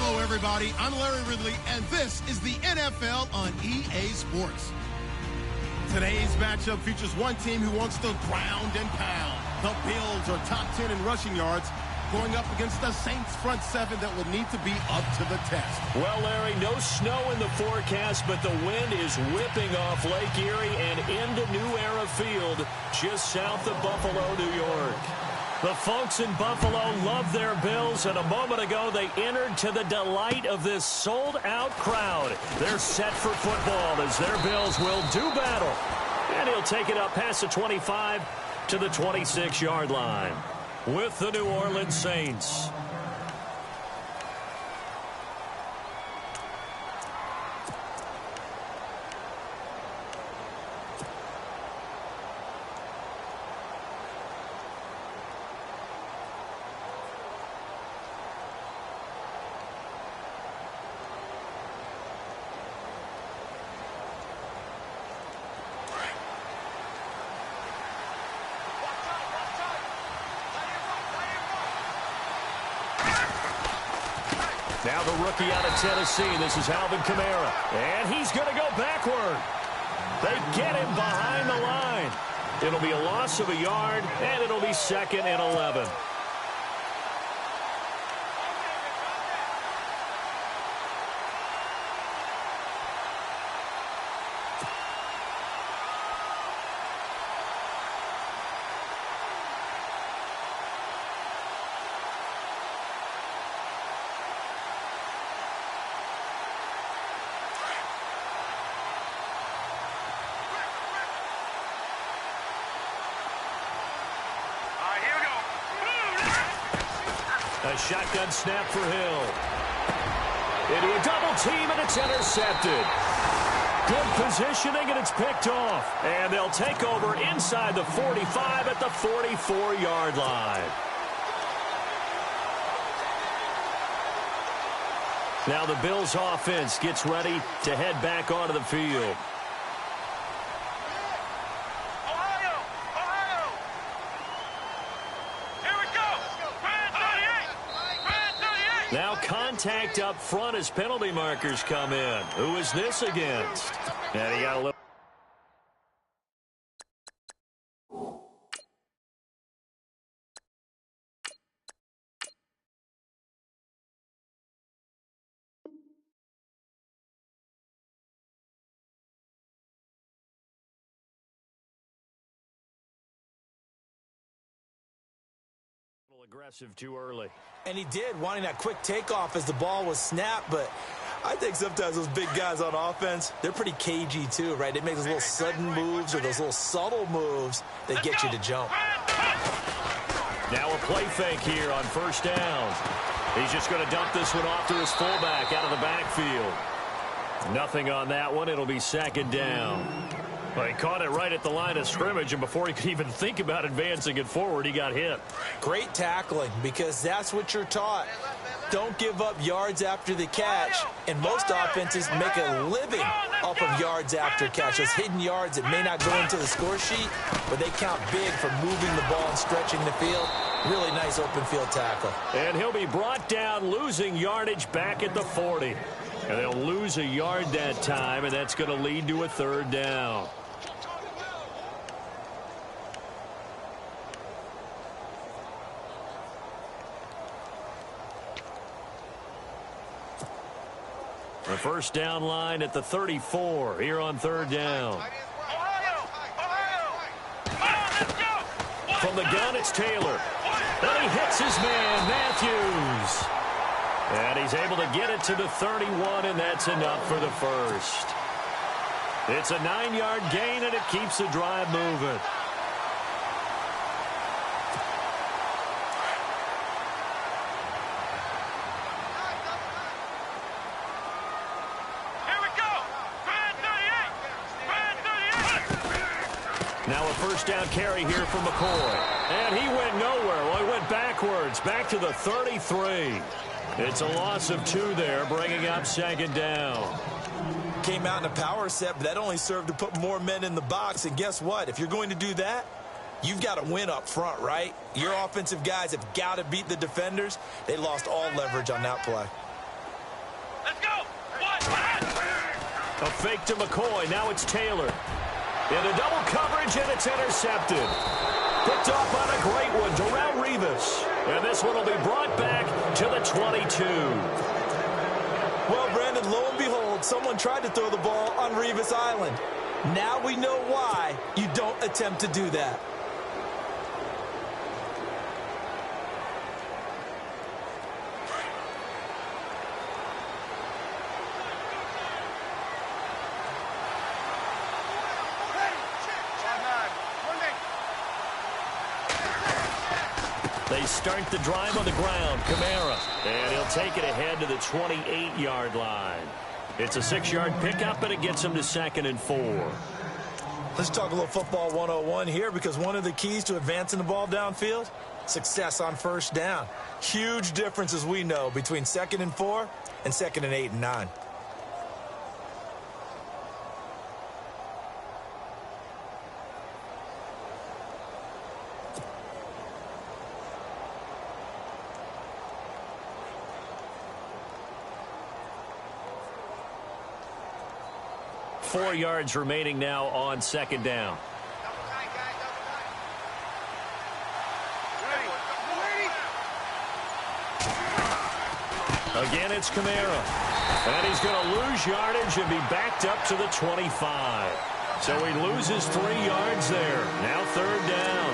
Hello, everybody. I'm Larry Ridley, and this is the NFL on EA Sports. Today's matchup features one team who wants to ground and pound. The Bills are top 10 in rushing yards, going up against the Saints front seven that will need to be up to the test. Well, Larry, no snow in the forecast, but the wind is whipping off Lake Erie and into New Era Field, just south of Buffalo, New York. The folks in Buffalo love their Bills, and a moment ago they entered to the delight of this sold-out crowd. They're set for football as their Bills will do battle. And he'll take it up past the 25 to the 26-yard line with the New Orleans Saints. Now the rookie out of Tennessee. This is Alvin Kamara. And he's going to go backward. They get him behind the line. It'll be a loss of a yard, and it'll be 2nd and 11. A shotgun snap for Hill. Into a double team, and it's intercepted. Good positioning, and it's picked off. And they'll take over inside the 45 at the 44-yard line. Now the Bills' offense gets ready to head back onto the field. Now contact up front as penalty markers come in. Who is this against? And he got a little... aggressive too early. And he did, wanting that quick takeoff as the ball was snapped, but I think sometimes those big guys on offense, they're pretty cagey too, right? They make those little sudden moves or those little subtle moves that get you to jump. Now a play fake here on first down. He's just going to dump this one off to his fullback out of the backfield. Nothing on that one. It'll be 2nd down. Well, he caught it right at the line of scrimmage, and before he could even think about advancing it forward, he got hit. Great tackling, because that's what you're taught. Don't give up yards after the catch, and most offenses make a living off of yards after catch. Those hidden yards that may not go into the score sheet, but they count big for moving the ball and stretching the field. Really nice open field tackle. And he'll be brought down, losing yardage back at the 40. And they'll lose a yard that time, and that's going to lead to a 3rd down. The first down line at the 34 here on 3rd down. From the gun, it's Taylor. And he hits his man, Matthews. And he's able to get it to the 31, and that's enough for the first. It's a 9-yard gain, and it keeps the drive moving. Now a first down carry here from McCoy. And he went nowhere. Well, he went backwards, back to the 33. It's a loss of 2 there, bringing up 2nd down. Came out in a power set, but that only served to put more men in the box. And guess what? If you're going to do that, you've got to win up front, right? Your offensive guys have got to beat the defenders. They lost all leverage on that play. A fake to McCoy. Now it's Taylor. Into double coverage, and it's intercepted. Picked off on a great one to Raul Rivas. And this one will be brought back to the 22. Well, Brandon, lo and behold, someone tried to throw the ball on Rivas Island. Now we know why you don't attempt to do that. They start the drive on the ground. Kamara. And he'll take it ahead to the 28-yard line. It's a 6-yard pickup, and it gets him to 2nd and 4. Let's talk a little football 101 here, because one of the keys to advancing the ball downfield, success on first down. Huge difference, as we know, between 2nd and 4 and 2nd and 8 and 9. Four yards remaining now on 2nd down. Again, it's Kamara. And he's going to lose yardage and be backed up to the 25. So he loses 3 yards there. Now 3rd down.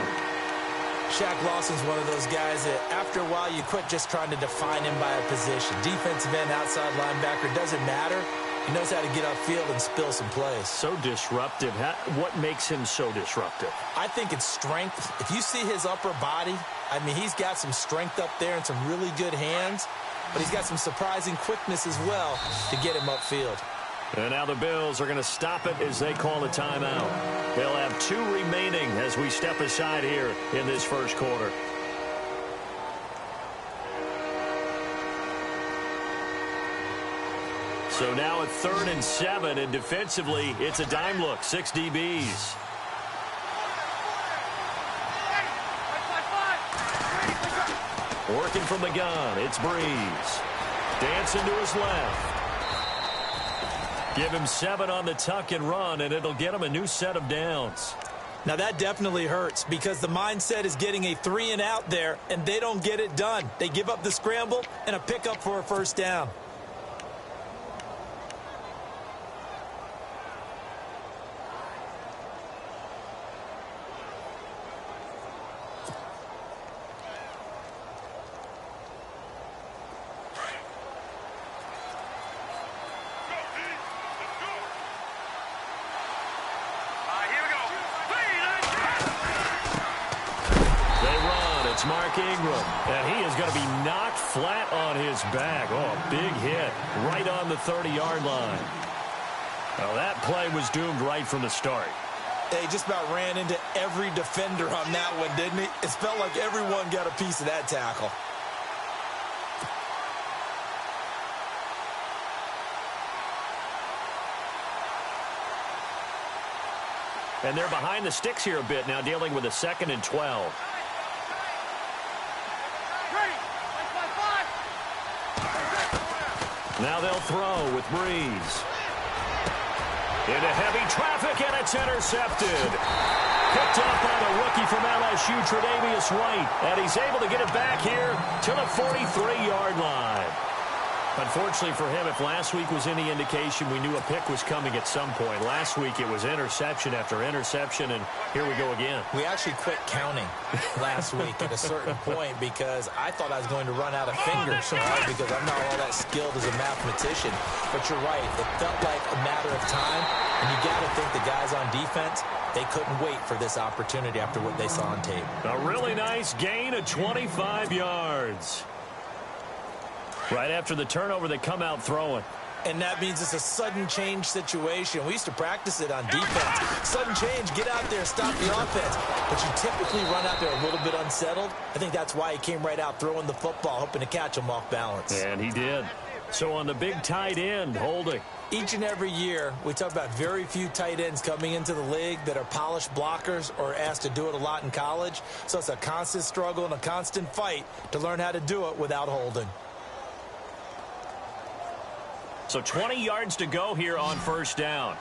Shaq Lawson's one of those guys that after a while you quit just trying to define him by a position. Defensive end, outside linebacker, doesn't matter. He knows how to get upfield and spill some plays. So disruptive. What makes him so disruptive? I think it's strength. If you see his upper body, I mean, he's got some strength up there and some really good hands, but he's got some surprising quickness as well to get him upfield. And now the Bills are going to stop it as they call a timeout. They'll have 2 remaining as we step aside here in this first quarter. So now at 3rd and 7, and defensively, it's a dime look. 6 DBs. Working from the gun, it's Breeze. Dancing to his left. Give him 7 on the tuck and run, and it'll get him a new set of downs. Now that definitely hurts, because the mindset is getting a 3 and out there, and they don't get it done. They give up the scramble and a pickup for a first down. And he is going to be knocked flat on his back. Oh, big hit right on the 30-yard line. Well, that play was doomed right from the start. They just about ran into every defender on that one, didn't he? It felt like everyone got a piece of that tackle. And they're behind the sticks here a bit now, dealing with a 2nd and 12. Now they'll throw with Breeze. Into heavy traffic, and it's intercepted. Picked off by the rookie from LSU, Tre'Davious White. And he's able to get it back here to the 43-yard line. Unfortunately for him, if last week was any indication, we knew a pick was coming at some point. Last week it was interception after interception, and here we go again. We actually quit counting last week at a certain point because I thought I was going to run out of fingers, right? Because I'm not all that skilled as a mathematician. But you're right. It felt like a matter of time, and you got to think the guys on defense, they couldn't wait for this opportunity after what they saw on tape. A really nice gain of 25 yards. Right after the turnover, they come out throwing. And that means it's a sudden change situation. We used to practice it on defense. Sudden change, get out there, stop the offense. But you typically run out there a little bit unsettled. I think that's why he came right out throwing the football, hoping to catch him off balance. And he did. So on the big tight end, holding. Each and every year, we talk about very few tight ends coming into the league that are polished blockers or asked to do it a lot in college. So it's a constant struggle and a constant fight to learn how to do it without holding. So 20 yards to go here on first down.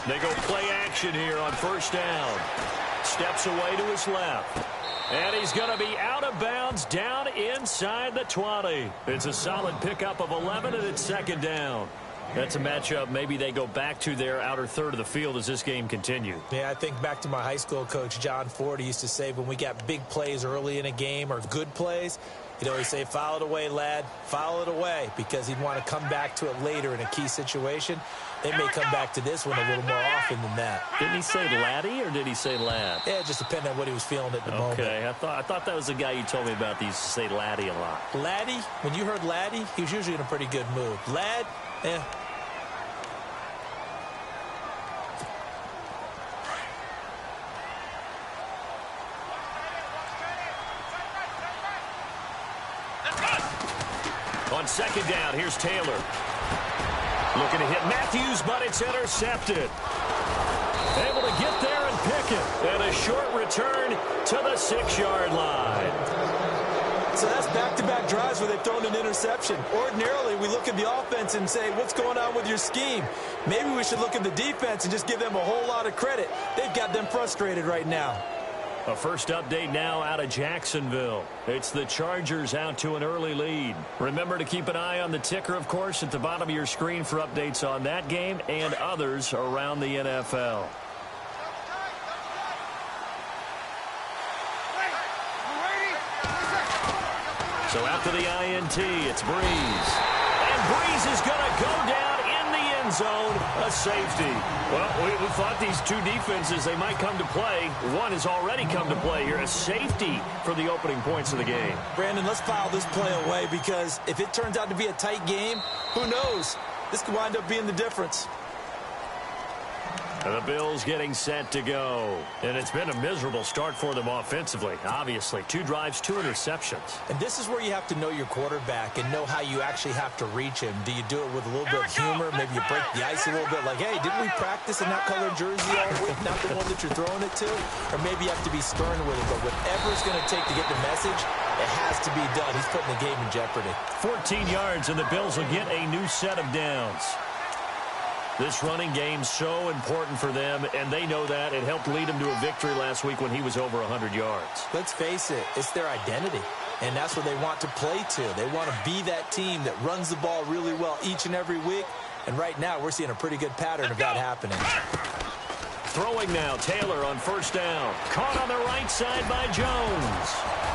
They go play action here on first down. Steps away to his left. And he's going to be out of bounds down inside the 20. It's a solid pickup of 11, and it's second down. That's a matchup maybe they go back to their outer third of the field as this game continues. Yeah, I think back to my high school coach, John Ford. He used to say when we got big plays early in a game or good plays, he'd always say, foul it away, lad, foul it away, because he'd want to come back to it later in a key situation. They may come back to this one a little more often than that. Didn't he say laddie or did he say lad? Yeah, it just depended on what he was feeling at the moment. Okay, I thought that was the guy you told me about. He used to say laddie a lot. Laddie, when you heard laddie, he was usually in a pretty good mood. Lad, eh. On second down, here's Taylor. Looking to hit Matthews, but it's intercepted. Able to get there and pick it. And a short return to the 6-yard line. So that's back-to-back drives where they've thrown an interception. Ordinarily, we look at the offense and say, what's going on with your scheme? Maybe we should look at the defense and just give them a whole lot of credit. They've got them frustrated right now. A first update now out of Jacksonville. It's the Chargers out to an early lead. Remember to keep an eye on the ticker, of course, at the bottom of your screen for updates on that game and others around the NFL. So after the INT, it's Breeze. And Breeze is going to go down in the end zone, a safety. Well, we thought these two defenses, they might come to play. One has already come to play here, a safety for the opening points of the game. Brandon, let's file this play away because if it turns out to be a tight game, who knows? This could wind up being the difference. And the Bills getting set to go. And it's been a miserable start for them offensively, obviously. 2 drives, 2 interceptions. And this is where you have to know your quarterback and know how you actually have to reach him. Do you do it with a little bit of humor? Maybe you break the ice a little bit like, hey, didn't we practice in that colored jersey all week? Not the one that you're throwing it to? Or maybe you have to be stern with it. But whatever it's going to take to get the message, it has to be done. He's putting the game in jeopardy. 14 yards, and the Bills will get a new set of downs. This running game so important for them, and they know that. It helped lead them to a victory last week when he was over 100 yards. Let's face it, it's their identity, and that's what they want to play to. They want to be that team that runs the ball really well each and every week, and right now we're seeing a pretty good pattern of that happening. Throwing now, Taylor on first down. Caught on the right side by Jones.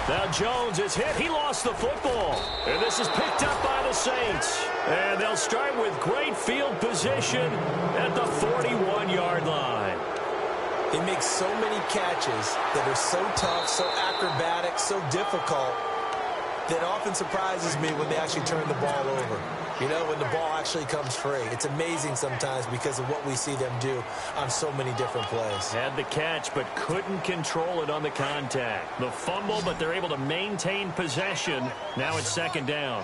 Now Jones is hit. He lost the football. And this is picked up by the Saints. And they'll start with great field position at the 41-yard line. They make so many catches that are so tough, so acrobatic, so difficult, that often surprises me when they actually turn the ball over. You know, when the ball actually comes free. It's amazing sometimes because of what we see them do on so many different plays. Had the catch, but couldn't control it on the contact. The fumble, but they're able to maintain possession. Now it's second down.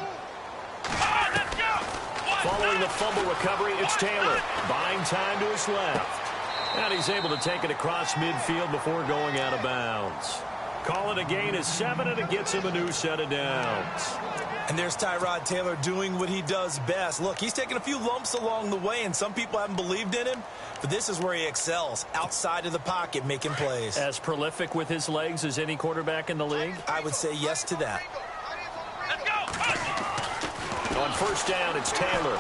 Following the fumble recovery, it's Taylor. Buying time to his left. And he's able to take it across midfield before going out of bounds. Call it a gain of 7, and it gets him a new set of downs. And there's Tyrod Taylor doing what he does best. Look, he's taken a few lumps along the way, and some people haven't believed in him. But this is where he excels, outside of the pocket, making plays. As prolific with his legs as any quarterback in the league? I would say yes to that. On first down, it's Taylor.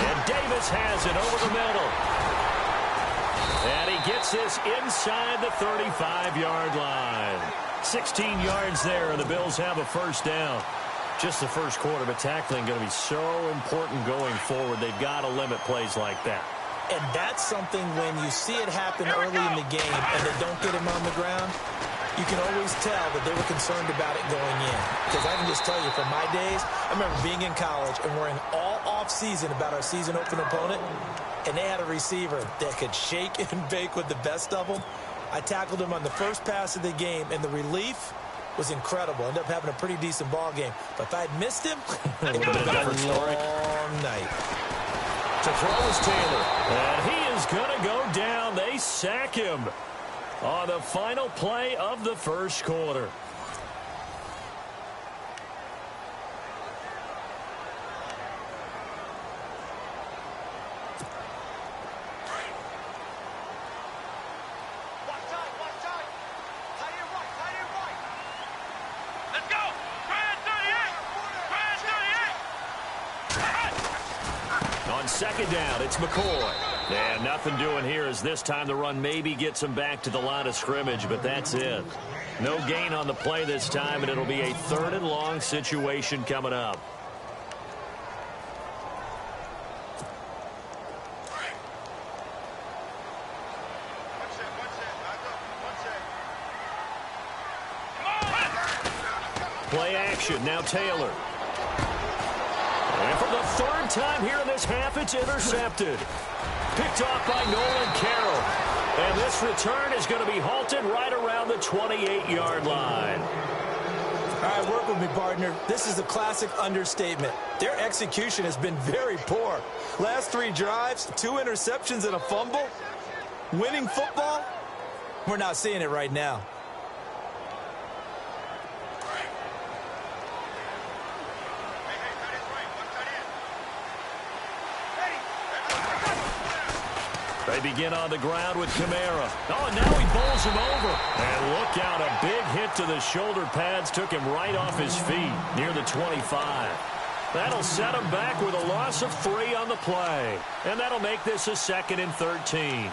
And Davis has it over the middle. And he gets this inside the 35-yard line. 16 yards there, and the Bills have a first down. Just the first quarter, but tackling going to be so important going forward. They've got to limit plays like that. And that's something when you see it happen early in the game and they don't get him on the ground, you can always tell that they were concerned about it going in. Because I can just tell you, from my days, I remember being in college and worrying all off-season about our season-opening opponent, and they had a receiver that could shake and bake with the best of them. I tackled him on the first pass of the game, and the relief was incredible. Ended up having a pretty decent ball game. But if I had missed him, it would have been a long night. To throw is Taylor. And he is going to go down. They sack him on the final play of the first quarter. On second down, it's McCoy. And nothing doing here as this time the run maybe gets him back to the line of scrimmage, but that's it. No gain on the play this time, and it'll be a 3rd and long situation coming up. Play action, now Taylor. And for the 3rd time here in this half, it's intercepted. Picked off by Nolan Carroll. And this return is going to be halted right around the 28-yard line. All right, work with me, partner. This is a classic understatement. Their execution has been very poor. Last 3 drives, 2 interceptions and a fumble. Winning football? We're not seeing it right now. They begin on the ground with Kamara. Oh, and now he bowls him over. And look out, a big hit to the shoulder pads took him right off his feet near the 25. That'll set him back with a loss of 3 on the play. And that'll make this a 2nd and 13.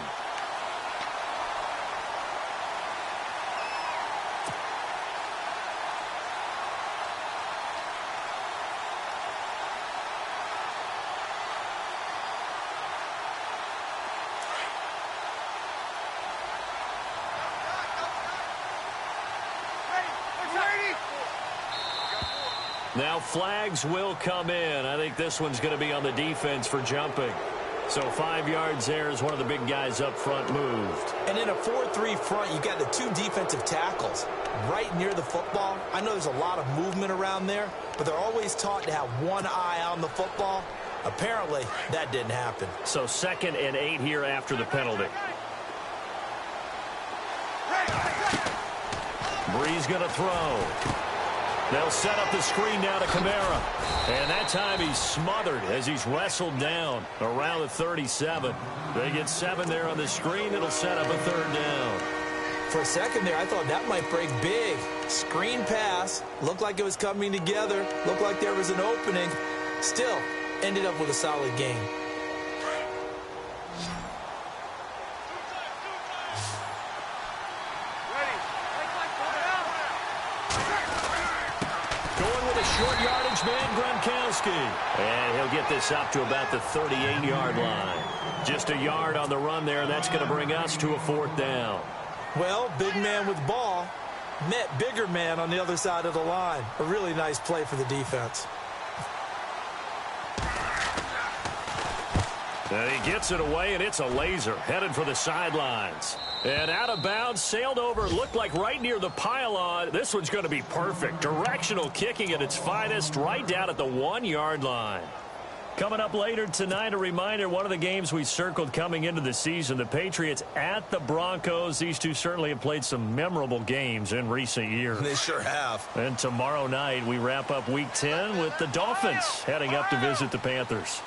Now flags will come in. I think this one's going to be on the defense for jumping. So 5 yards there as one of the big guys up front moved. And in a 4-3 front, you got the 2 defensive tackles right near the football. I know there's a lot of movement around there, but they're always taught to have one eye on the football. Apparently, that didn't happen. So 2nd and 8 here after the penalty. Bree's going to throw. They'll set up the screen now to Kamara. And that time he's smothered as he's wrestled down around the 37. They get 7 there on the screen. It'll set up a 3rd down. For a second there, I thought that might break big. Screen pass. Looked like it was coming together. Looked like there was an opening. Still, ended up with a solid game. Short yardage man, Gronkowski. And he'll get this up to about the 38-yard line. Just a yard on the run there, and that's going to bring us to a 4th down. Well, big man with ball met bigger man on the other side of the line. A really nice play for the defense. And he gets it away, and it's a laser headed for the sidelines. And out of bounds, sailed over, looked like right near the pylon. This one's going to be perfect. Directional kicking at its finest, right down at the 1-yard line. Coming up later tonight, a reminder, one of the games we circled coming into the season, the Patriots at the Broncos. These two certainly have played some memorable games in recent years. They sure have. And tomorrow night, we wrap up Week 10 with the Dolphins heading up to visit the Panthers.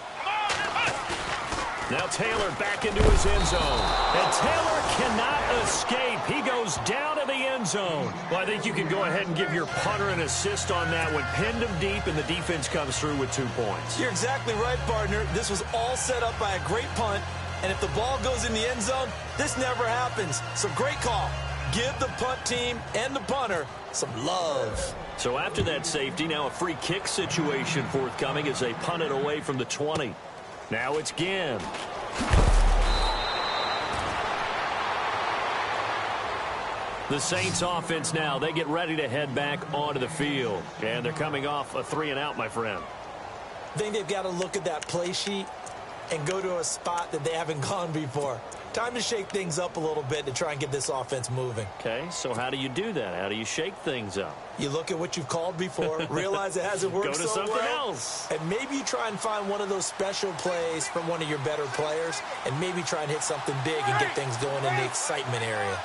Now Taylor back into his end zone. And Taylor cannot escape. He goes down to the end zone. Well, I think you can go ahead and give your punter an assist on that one. Pinned him deep, and the defense comes through with 2 points. You're exactly right, partner. This was all set up by a great punt. And if the ball goes in the end zone, this never happens. So great call. Give the punt team and the punter some love. So after that safety, now a free kick situation forthcoming as they punt it away from the 20. Now it's Ginn. The Saints offense now, they get ready to head back onto the field. And they're coming off a 3-and-out, my friend. I think they've got to look at that play sheet and go to a spot that they haven't gone before. Time to shake things up a little bit to try and get this offense moving. Okay, so how do you do that? How do you shake things up? You look at what you've called before, realize it hasn't worked so well. Go to something else. And maybe you try and find one of those special plays from one of your better players, and maybe try and hit something big and get things going in the excitement area.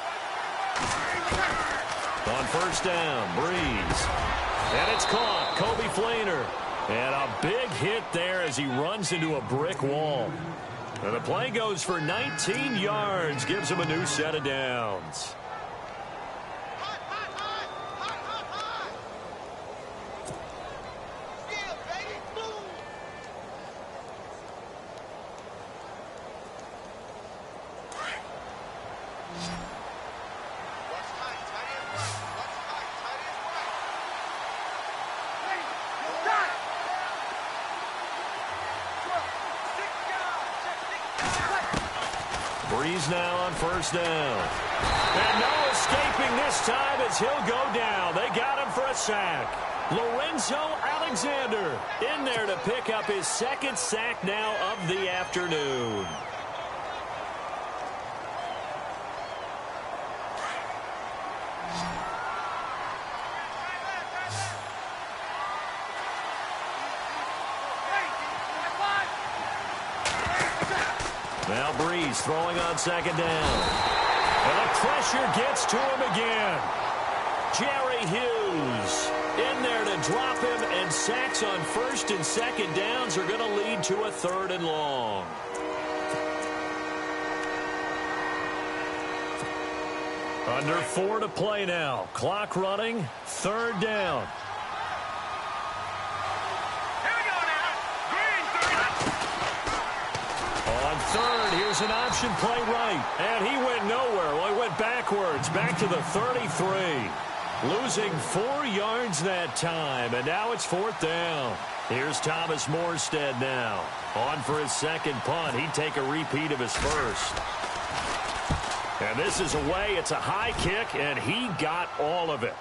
On first down, Breeze. And it's caught. Kobe Flainer. And a big hit there as he runs into a brick wall. And the play goes for 19 yards, gives him a new set of downs. Breeze now on first down. And no escaping this time as he'll go down. They got him for a sack. Lorenzo Alexander in there to pick up his second sack now of the afternoon. Now Breeze throwing on second down. And the pressure gets to him again. Jerry Hughes in there to drop him, and sacks on first and second downs are going to lead to a third and long. Under 4 to play now. Clock running. Third down. On third, here's an option play right. And he went nowhere. Well, he went backwards, back to the 33. Losing 4 yards that time, and now it's fourth down. Here's Thomas Morstead now. On for his second punt. He'd take a repeat of his first. And this is away. It's a high kick, and he got all of it.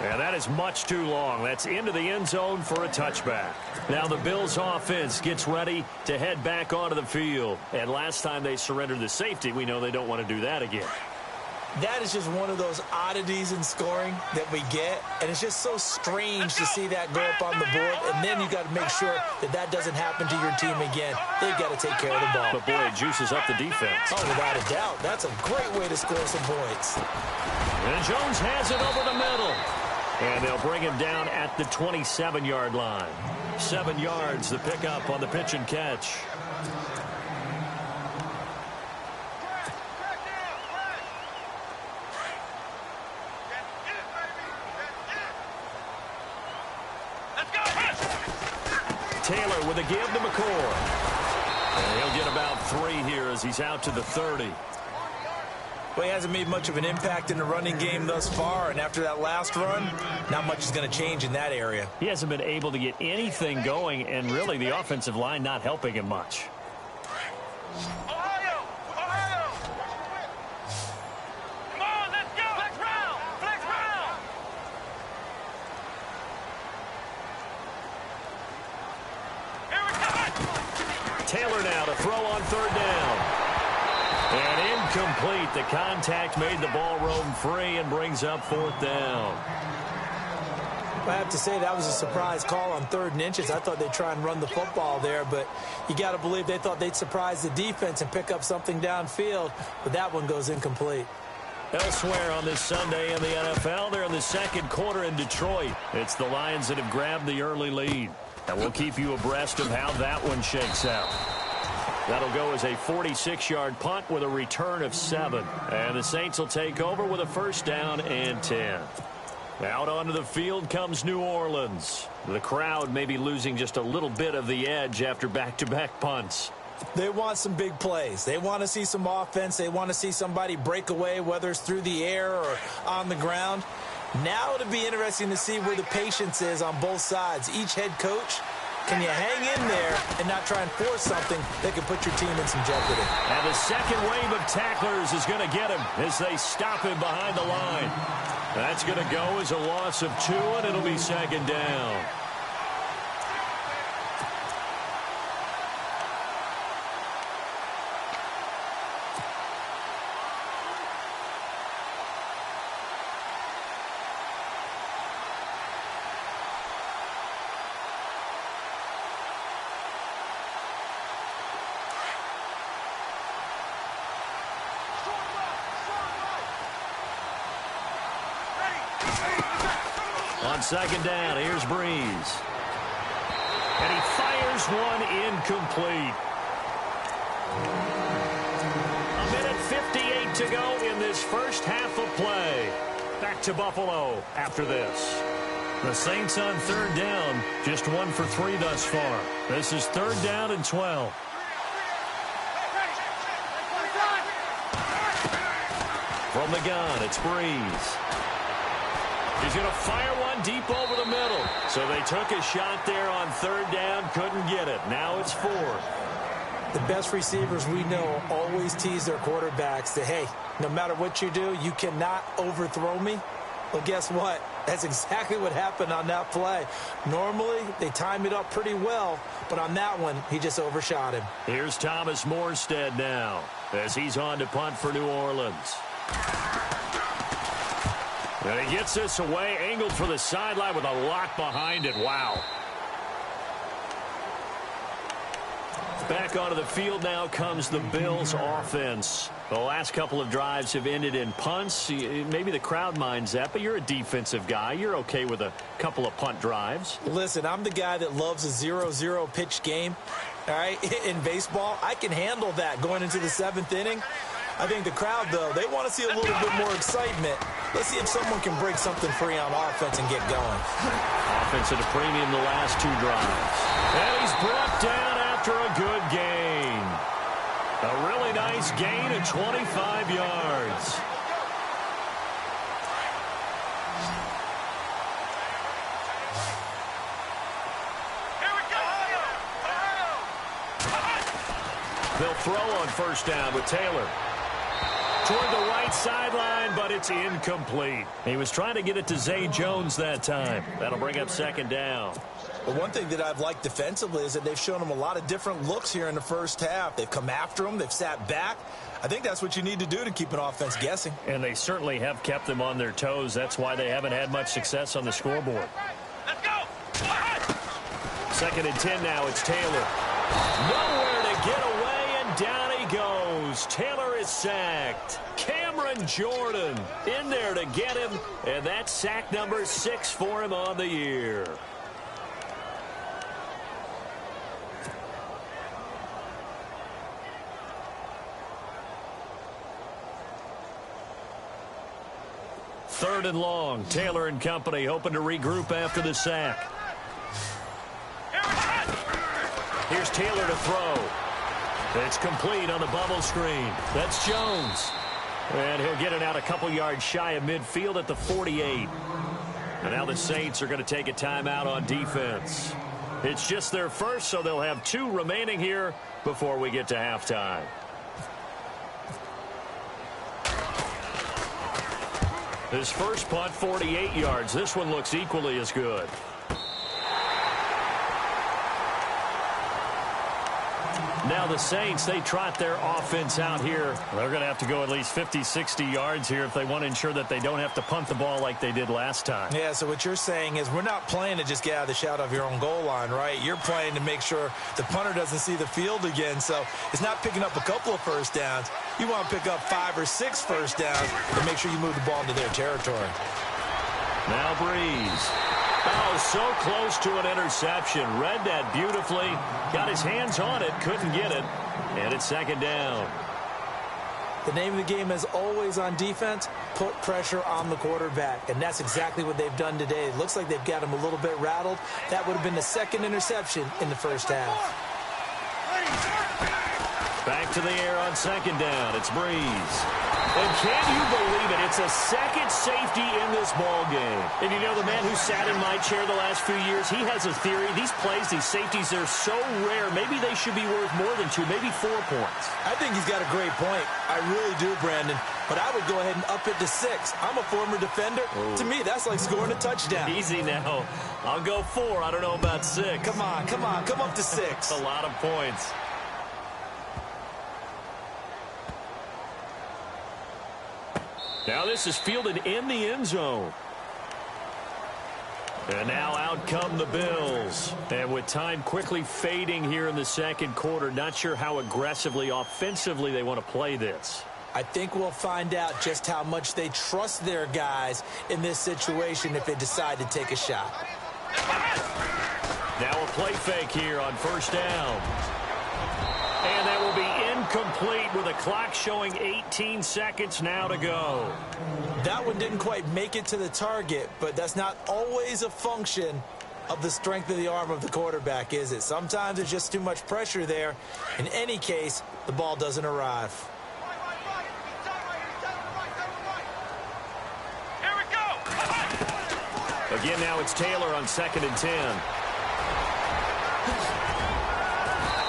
And that is much too long. That's into the end zone for a touchback. Now the Bills offense gets ready to head back onto the field. And last time they surrendered the safety, we know they don't want to do that again. That is just one of those oddities in scoring that we get, and it's just so strange to see that go up on the board, and then you got to make sure that that doesn't happen to your team again. They've got to take care of the ball. But, boy, it juices up the defense. Oh, without a doubt. That's a great way to score some points. And Jones has it over the middle. And they'll bring him down at the 27-yard line. 7 yards, the pickup on the pitch and catch. Taylor with a give to McCord. And he'll get about 3 here as he's out to the 30. Well, he hasn't made much of an impact in the running game thus far, and after that last run, not much is going to change in that area. He hasn't been able to get anything going, and really the offensive line not helping him much. Taylor now to throw on third down. And incomplete. The contact made the ball roam free and brings up fourth down. I have to say that was a surprise call on 3rd and inches. I thought they'd try and run the football there, but you got to believe they thought they'd surprise the defense and pick up something downfield, but that one goes incomplete. Elsewhere on this Sunday in the NFL, they're in the second quarter in Detroit. It's the Lions that have grabbed the early lead. And we'll keep you abreast of how that one shakes out. That'll go as a 46-yard punt with a return of 7. And the Saints will take over with a first down and 10. Out onto the field comes New Orleans. The crowd may be losing just a little bit of the edge after back-to-back punts. They want some big plays. They want to see some offense. They want to see somebody break away, whether it's through the air or on the ground. Now it'll be interesting to see where the patience is on both sides. Each head coach, can you hang in there and not try and force something that could put your team in some jeopardy? And the second wave of tacklers is going to get him as they stop him behind the line. That's going to go as a loss of 2, and it'll be second down. On second down, here's Breeze. And he fires one incomplete. 1:58 to go in this first half of play. Back to Buffalo after this. The Saints on third down, just 1 for 3 thus far. This is third down and 12. From the gun, it's Breeze. He's going to fire one deep over the middle. So they took a shot there on third down, couldn't get it. Now it's 4. The best receivers we know always tease their quarterbacks that, hey, no matter what you do, you cannot overthrow me. Well, guess what? That's exactly what happened on that play. Normally, they time it up pretty well, but on that one, he just overshot him. Here's Thomas Morstead now as he's on to punt for New Orleans. And he gets this away, angled for the sideline with a lock behind it. Wow. Back onto the field now comes the Bills offense. The last couple of drives have ended in punts. Maybe the crowd minds that, but you're a defensive guy. You're okay with a couple of punt drives. Listen, I'm the guy that loves a 0-0 pitch game. All right, in baseball, I can handle that going into the 7th inning. I think the crowd, though, they want to see a little bit more excitement. Let's see if someone can break something free on offense and get going. Offense at a premium the last 2 drives. And he's brought down after a good gain. A really nice gain of 25 yards. They'll throw on first down with Taylor. Toward the right sideline, but it's incomplete. He was trying to get it to Zay Jones that time. That'll bring up second down. But one thing that I've liked defensively is that they've shown him a lot of different looks here in the first half. They've come after him. They've sat back. I think that's what you need to do to keep an offense guessing. And they certainly have kept them on their toes. That's why they haven't had much success on the scoreboard. Let's go. 2nd and 10 now. It's Taylor. Nowhere to get away, and down he goes. Taylor is sacked. Cameron Jordan in there to get him, and that's sack number 6 for him on the year. Third and long. Taylor and company hoping to regroup after the sack. Here's Taylor to throw. It's complete on the bubble screen. That's Jones. And he'll get it out a couple yards shy of midfield at the 48. And now the Saints are going to take a timeout on defense. It's just their first, so they'll have 2 remaining here before we get to halftime. His first punt, 48 yards. This one looks equally as good. Now the Saints, they trot their offense out here. They're going to have to go at least 50, 60 yards here if they want to ensure that they don't have to punt the ball like they did last time. Yeah, so what you're saying is we're not playing to just get out of the shadow of your own goal line, right? You're playing to make sure the punter doesn't see the field again. So it's not picking up a couple of first downs. You want to pick up 5 or 6 first downs and make sure you move the ball into their territory. Now Breeze. Oh, so close to an interception. Read that beautifully. Got his hands on it. Couldn't get it. And it's second down. The name of the game is always on defense, put pressure on the quarterback. And that's exactly what they've done today. It looks like they've got him a little bit rattled. That would have been the 2nd interception in the first half. Back to the air on second down. It's Breeze. And can you believe it? It's a second safety in this ball game. And you know, the man who sat in my chair the last few years, he has a theory. These plays, these safeties, they're so rare. Maybe they should be worth more than 2, maybe 4 points. I think he's got a great point. I really do, Brandon. But I would go ahead and up it to 6. I'm a former defender. Ooh. To me, that's like scoring a touchdown. Easy now. I'll go 4. I don't know about 6. Come on, come on. Come up to 6. That's a lot of points. Now this is fielded in the end zone. And now out come the Bills. And with time quickly fading here in the second quarter, not sure how aggressively, offensively they want to play this. I think we'll find out just how much they trust their guys in this situation if they decide to take a shot. Now a play fake here on first down. And that will be incomplete with a clock showing 18 seconds now to go. That one didn't quite make it to the target, but that's not always a function of the strength of the arm of the quarterback, is it? Sometimes there's just too much pressure there. In any case, the ball doesn't arrive. Here we go. Again, now it's Taylor on 2nd and 10.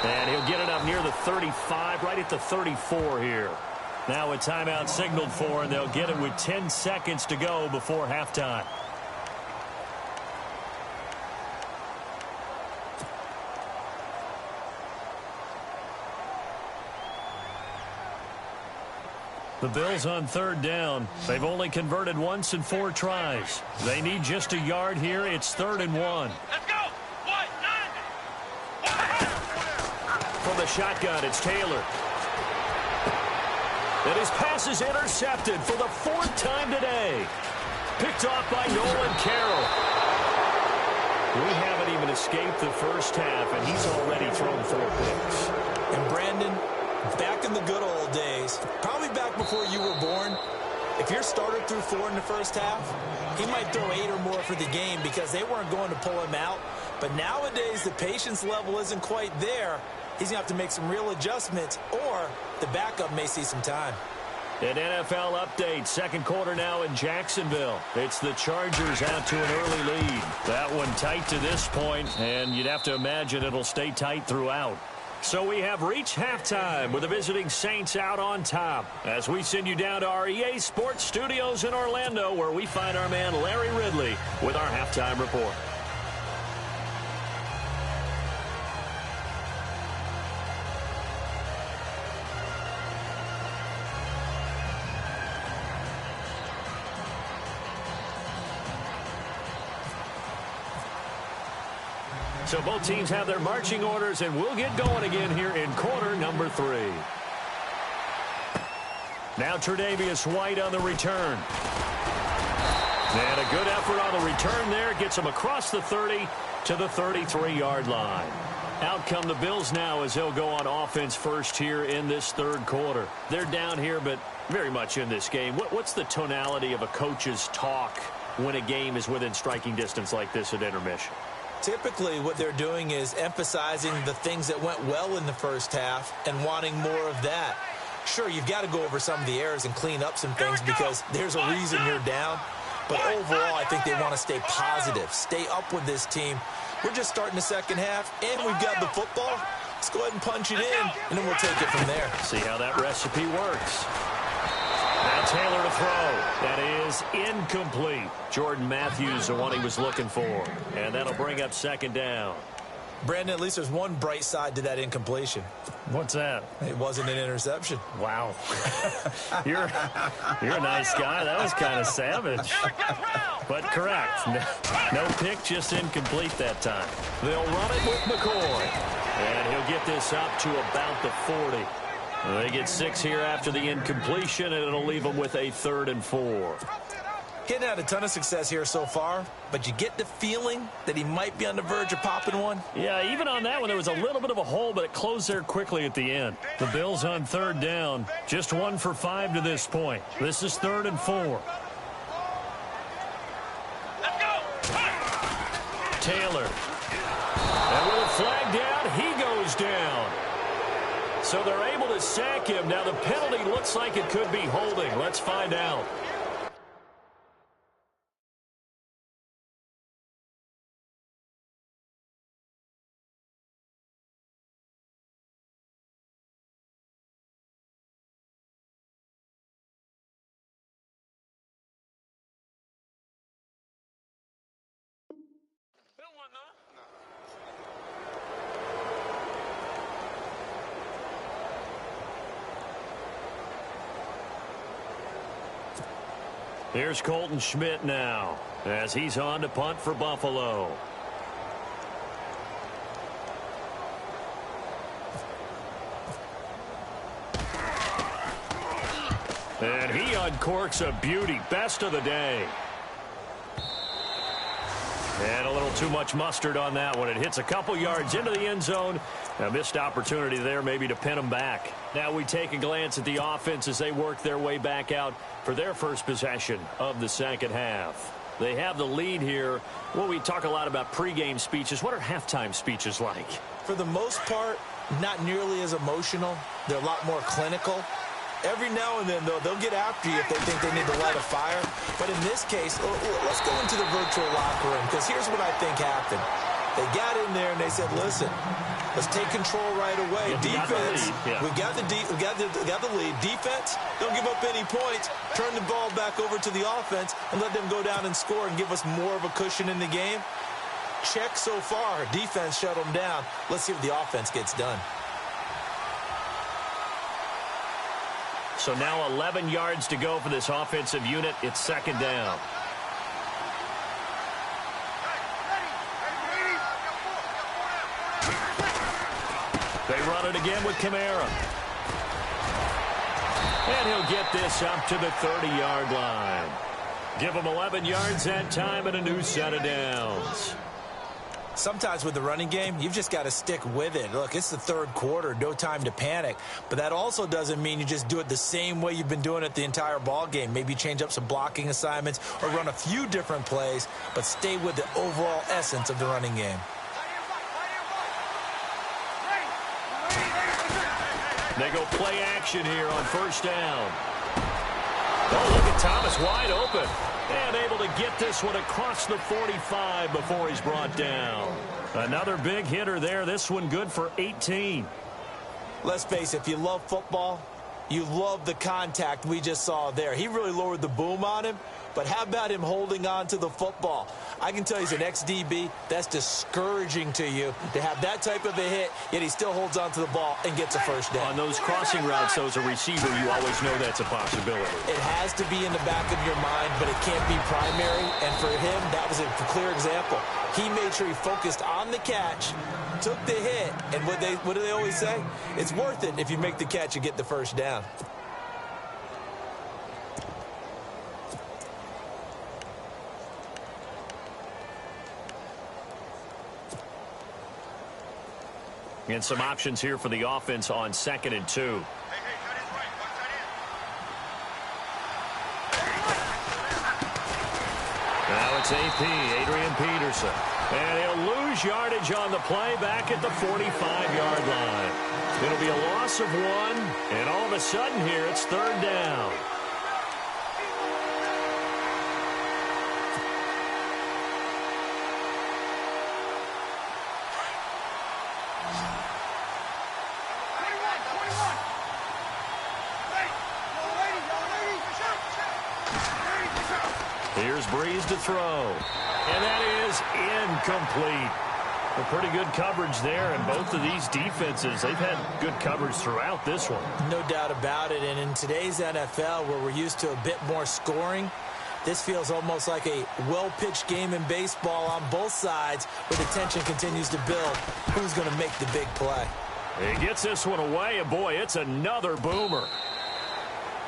And he'll get it up near the 35, right at the 34 here. Now a timeout signaled for, and they'll get it with 10 seconds to go before halftime. The Bills on third down. They've only converted once in 4 tries. They need just a yard here. It's 3rd and 1. Let's go. From the shotgun, it's Taylor. And his pass is intercepted for the 4th time today. Picked off by Nolan Carroll. We haven't even escaped the first half, and he's already thrown 4 picks. And Brandon, back in the good old days, probably back before you were born, if your starter threw 4 in the first half, he might throw 8 or more for the game because they weren't going to pull him out. But nowadays, the patience level isn't quite there. He's going to have to make some real adjustments, or the backup may see some time. An NFL update. Second quarter now in Jacksonville. It's the Chargers out to an early lead. That one tight to this point, and you'd have to imagine it'll stay tight throughout. So we have reached halftime with the visiting Saints out on top as we send you down to our EA Sports Studios in Orlando, where we find our man Larry Ridley with our halftime report. So both teams have their marching orders, and we'll get going again here in quarter number 3. Now Tre'Davious White on the return. And a good effort on the return there. Gets him across the 30 to the 33-yard line. Out come the Bills now as they'll go on offense first here in this 3rd quarter. They're down here, but very much in this game. What's the tonality of a coach's talk when a game is within striking distance like this at intermission? Typically, what they're doing is emphasizing the things that went well in the first half and wanting more of that. Sure, you've got to go over some of the errors and clean up some things because there's a reason you're down. But overall, I think they want to stay positive, stay up with this team. We're just starting the second half, and we've got the football. Let's go ahead and punch it in, and then we'll take it from there. See how that recipe works. Now Taylor to throw. That is incomplete. Jordan Matthews, the one he was looking for. And that'll bring up 2nd down. Brandon, at least there's one bright side to that incompletion. What's that? It wasn't an interception. Wow. You're a nice guy. That was kind of savage. But correct. No pick, just incomplete that time. They'll run it with McCoy. And he'll get this up to about the 40. They get 6 here after the incompletion, and it'll leave them with a 3rd and 4. Getting had a ton of success here so far, but you get the feeling that he might be on the verge of popping one. Yeah, even on that one, there was a little bit of a hole, but it closed there quickly at the end. The Bills on 3rd down, just 1 for 5 to this point. This is 3rd and 4. Let's go. Taylor. And with a flag down, he goes down. So they're able to sack him. Now the penalty looks like it could be holding. Let's find out. Here's Colton Schmidt now as he's on to punt for Buffalo. And he uncorks a beauty. Best of the day. And a little too much mustard on that one. It hits a couple yards into the end zone. A missed opportunity there maybe to pin them back. Now we take a glance at the offense as they work their way back out for their first possession of the second half. They have the lead here. Well, we talk a lot about pregame speeches. What are halftime speeches like? For the most part, not nearly as emotional. They're a lot more clinical. Every now and then, though, they'll get after you if they think they need to light a fire. But in this case, let's go into the virtual locker room, because here's what I think happened. They got in there and they said, listen, Let's take control right away. Defense, we got the lead. Defense, don't give up any points. Turn the ball back over to the offense and let them go down and score and give us more of a cushion in the game. Check so far. Defense shut them down. Let's see what the offense gets done. So now 11 yards to go for this offensive unit. It's second down. They run it again with Kamara. And he'll get this up to the 30-yard line. Give him 11 yards that time and a new set of downs. Sometimes with the running game, you've just got to stick with it. Look, it's the third quarter, no time to panic. But that also doesn't mean you just do it the same way you've been doing it the entire ball game. Maybe change up some blocking assignments or run a few different plays, but stay with the overall essence of the running game. They go play action here on first down. Oh, look at Thomas wide open. And able to get this one across the 45 before he's brought down. Another big hitter there. This one good for 18. Let's face it, if you love football, you love the contact we just saw there. He really lowered the boom on him, but how about him holding on to the football? I can tell you as an ex-DB, that's discouraging to you to have that type of a hit, yet he still holds on to the ball and gets a first down. On those crossing routes, though, as a receiver, you always know that's a possibility. It has to be in the back of your mind, but it can't be primary, and for him, that was a clear example. He made sure he focused on the catch, took the hit, and what do they always say? It's worth it if you make the catch and get the first down. And some options here for the offense on 2nd and 2. Now it's AP, Adrian Peterson. And he'll lose yardage on the play back at the 45-yard line. It'll be a loss of 1, and all of a sudden here it's third down. Here's Breeze to throw. And that is incomplete. A pretty good coverage there, and both of these defenses, they've had good coverage throughout this one. No doubt about it, and in today's NFL, where we're used to a bit more scoring, this feels almost like a well-pitched game in baseball on both sides, where the tension continues to build. Who's going to make the big play? He gets this one away, and boy, it's another boomer.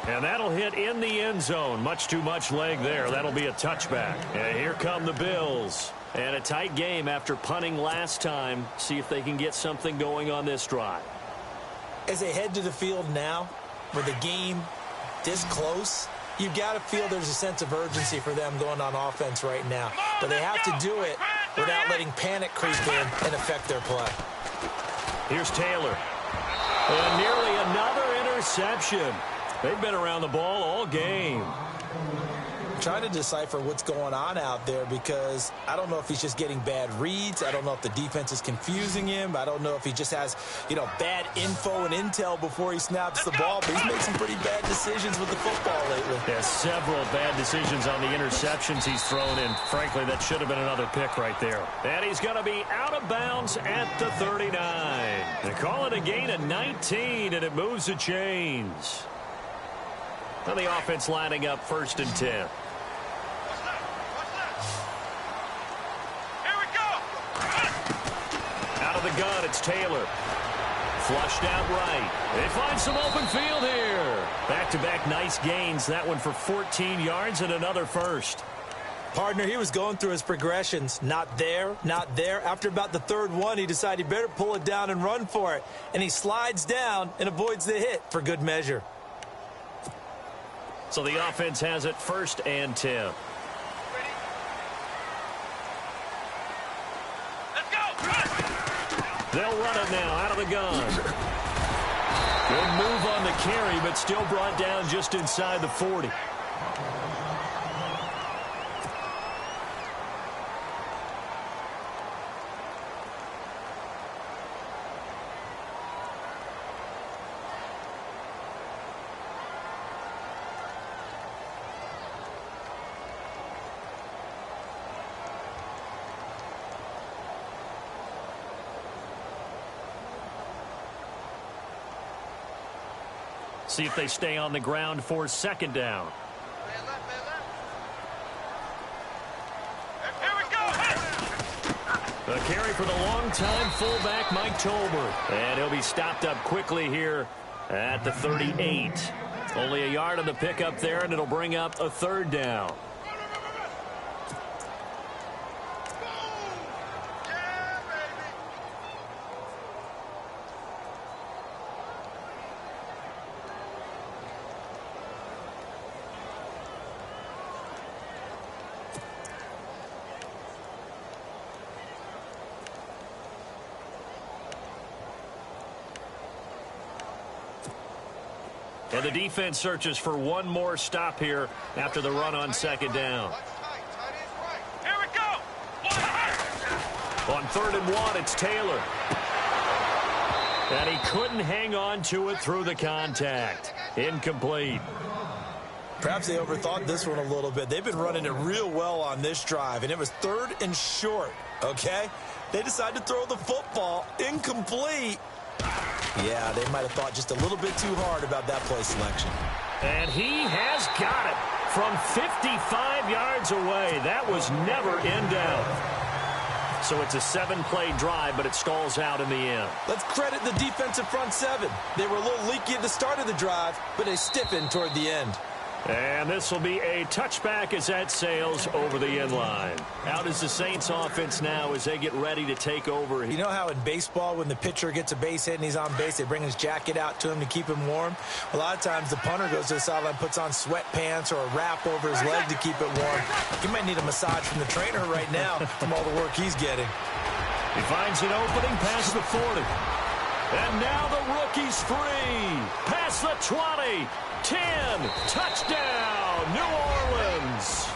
And that'll hit in the end zone. Much too much leg there. That'll be a touchback. And here come the Bills. And a tight game after punting last time. See if they can get something going on this drive. As they head to the field now, with the game this close, you've got to feel there's a sense of urgency for them going on offense right now. But they have to do it without letting panic creep in and affect their play. Here's Taylor. And nearly another interception. They've been around the ball all game. Trying to decipher what's going on out there, because I don't know if he's just getting bad reads. I don't know if the defense is confusing him. I don't know if he just has, bad info and intel before he snaps the ball. But he's made some pretty bad decisions with the football lately. Yeah, several bad decisions on the interceptions he's thrown in. Frankly, that should have been another pick right there. And he's going to be out of bounds at the 39. They call it a gain of 19, and it moves the chains. Now the offense lining up 1st and 10. Out of the gun, it's Taylor. Flushed out right. They find some open field here. Back-to-back nice gains. That one for 14 yards and another first. Partner, he was going through his progressions. Not there, not there. After about the third one, he decided he better pull it down and run for it. And he slides down and avoids the hit for good measure. So the offense has it 1st and 10. They'll run it now out of the gun. Good move on the carry, but still brought down just inside the 40. see if they stay on the ground for second down. Here we go. A carry for the longtime fullback, Mike Tolbert. And he'll be stopped up quickly here at the 38. Only a yard on the pickup there, and it'll bring up a third down. And the defense searches for one more stop here after the run on second down. Here we go. On 3rd and 1, it's Taylor. And he couldn't hang on to it through the contact. Incomplete. Perhaps they overthought this one a little bit. They've been running it real well on this drive, and it was 3rd and short, okay? They decided to throw the football incomplete. Yeah, they might have thought just a little bit too hard about that play selection. And he has got it from 55 yards away. That was never in doubt. So it's a 7-play drive, but it stalls out in the end. Let's credit the defensive front seven. They were a little leaky at the start of the drive, but they stiffened toward the end. And this will be a touchback as that sails over the end line. Out is the Saints offense now as they get ready to take over. You know how in baseball when the pitcher gets a base hit and he's on base, they bring his jacket out to him to keep him warm? A lot of times the punter goes to the sideline, puts on sweatpants or a wrap over his leg to keep it warm. He might need a massage from the trainer right now from all the work he's getting. He finds an opening past the 40. And now the rookie's free. Past the 20. 10, touchdown, New Orleans.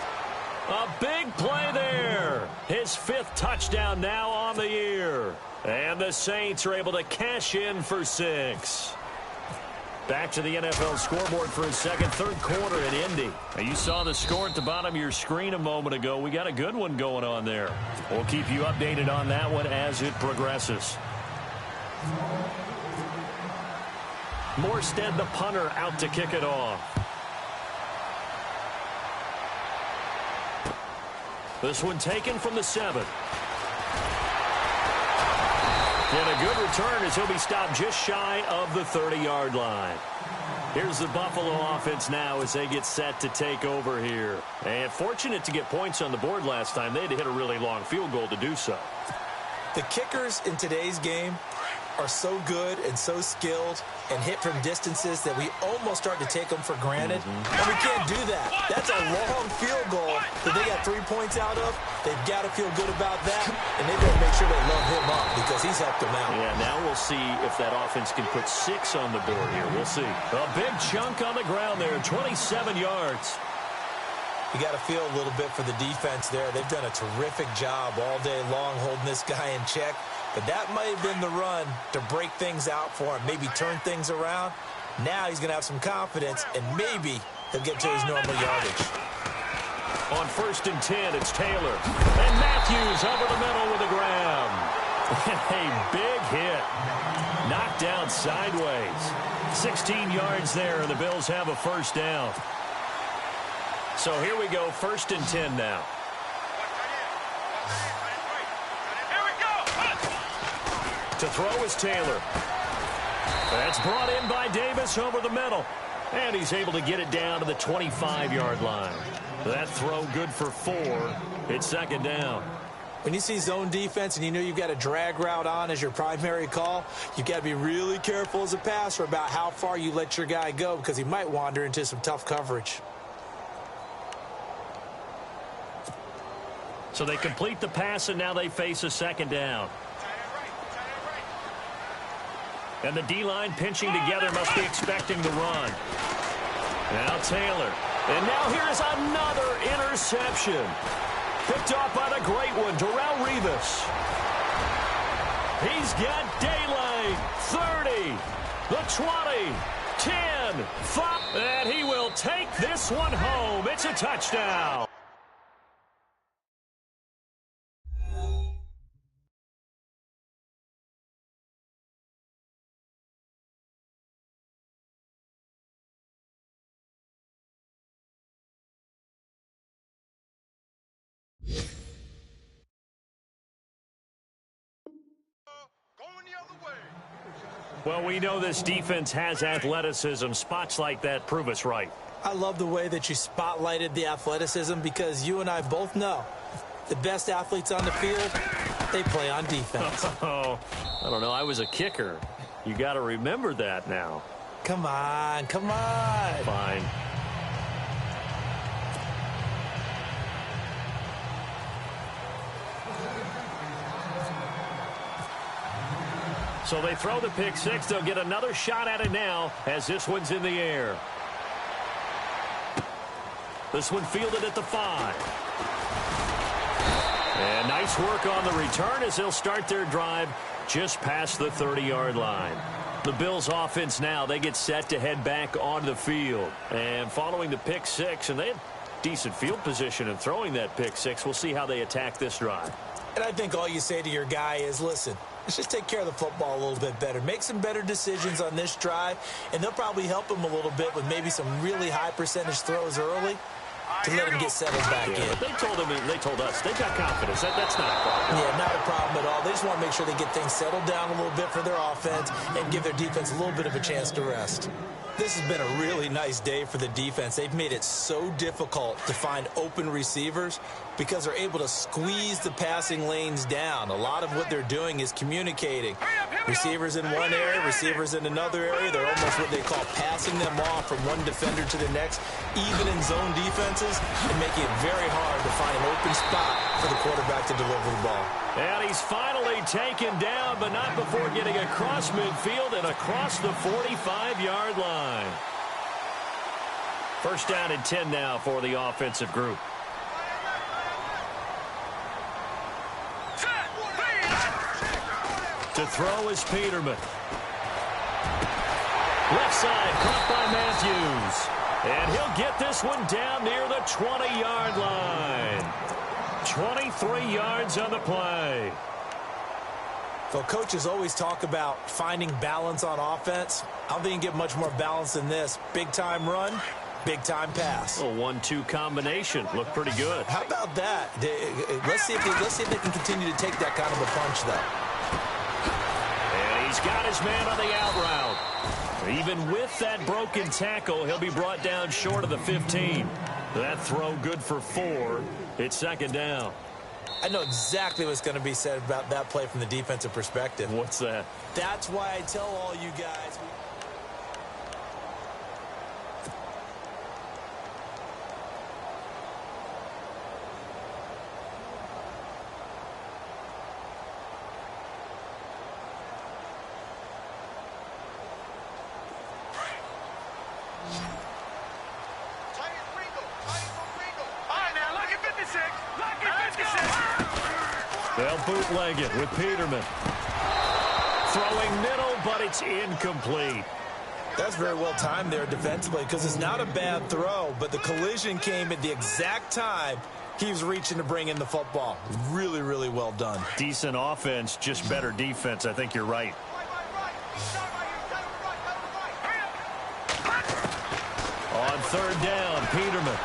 A big play there. His 5th touchdown now on the year. And the Saints are able to cash in for 6. Back to the NFL scoreboard for a second, 3rd quarter in Indy. Now you saw the score at the bottom of your screen a moment ago. We got a good one going on there. We'll keep you updated on that one as it progresses. Morstead, the punter, out to kick it off. This one taken from the 7. And a good return as he'll be stopped just shy of the 30-yard line. Here's the Buffalo offense now as they get set to take over here. And fortunate to get points on the board last time. They had to hit a really long field goal to do so. The kickers in today's game are so good and so skilled and hit from distances that we almost start to take them for granted. And we can't do that. That's a long field goal that they got 3 points out of. They've got to feel good about that, and they better make sure they load him up because he's helped them out. Yeah, now we'll see if that offense can put 6 on the board here. We'll see. A big chunk on the ground there, 27 yards. You got to feel a little bit for the defense there. They've done a terrific job all day long holding this guy in check. But that might have been the run to break things out for him, maybe turn things around. Now he's going to have some confidence, and maybe he'll get to his normal yardage. On 1st and 10, it's Taylor. And Matthews over the middle with a grab. A big hit. Knocked down sideways. 16 yards there, and the Bills have a 1st down. So here we go, 1st and 10 now. To throw is Taylor. That's brought in by Davis over the middle. And he's able to get it down to the 25-yard line. That throw good for 4. It's 2nd down. When you see zone defense and you know you've got a drag route on as your primary call, you've got to be really careful as a passer about how far you let your guy go because he might wander into some tough coverage. So they complete the pass, and now they face a 2nd down. And the D-line pinching together must be expecting the run. Now Taylor. And now here's another interception. Picked off by the great one, Darrelle Revis. He's got daylight. 30, the 20, 10, 5. And he will take this one home. It's a touchdown. Well, we know this defense has athleticism. Spots like that prove us right. I love the way that you spotlighted the athleticism because you and I both know the best athletes on the field, they play on defense. Oh, I don't know. I was a kicker. You got to remember that now. Come on, come on. Fine. So they throw the pick six. They'll get another shot at it now as this one's in the air. This one fielded at the 5. And nice work on the return as they'll start their drive just past the 30-yard line. The Bills offense now, they get set to head back onto the field. And following the pick six, and they had decent field position in throwing that pick six. We'll see how they attack this drive. And I think all you say to your guy is, listen, let's just take care of the football a little bit better. Make some better decisions on this drive, and they'll probably help him a little bit with maybe some really high percentage throws early to let him get settled back in. But they told us they've got confidence. That's not a problem. Yeah, not a problem at all. They just want to make sure they get things settled down a little bit for their offense and give their defense a little bit of a chance to rest. This has been a really nice day for the defense. They've made it so difficult to find open receivers because they're able to squeeze the passing lanes down. A lot of what they're doing is communicating. Receivers in one area, receivers in another area. They're almost what they call passing them off from one defender to the next, even in zone defenses, and making it very hard to find an open spot for the quarterback to deliver the ball. And he's finally taken down, but not before getting across midfield and across the 45-yard line. First down and 10 now for the offensive group. To throw is Peterman. Left side, caught by Matthews. And he'll get this one down near the 20-yard line. 23 yards on the play. So coaches always talk about finding balance on offense. I don't think you can get much more balance than this. Big-time run, big-time pass. A 1-2 combination. Looked pretty good. How about that? Let's see if they can continue to take that kind of a punch, though. And he's got his man on the out route. Even with that broken tackle, he'll be brought down short of the 15. That throw good for 4. It's second down. I know exactly what's going to be said about that play from the defensive perspective. What's that? That's why I tell all you guys. They'll bootleg it with Peterman. Throwing middle, but it's incomplete. That's very well timed there defensively because it's not a bad throw, but the collision came at the exact time he was reaching to bring in the football. Really, really well done. Decent offense, just better defense. I think you're right. On third down, Peterman.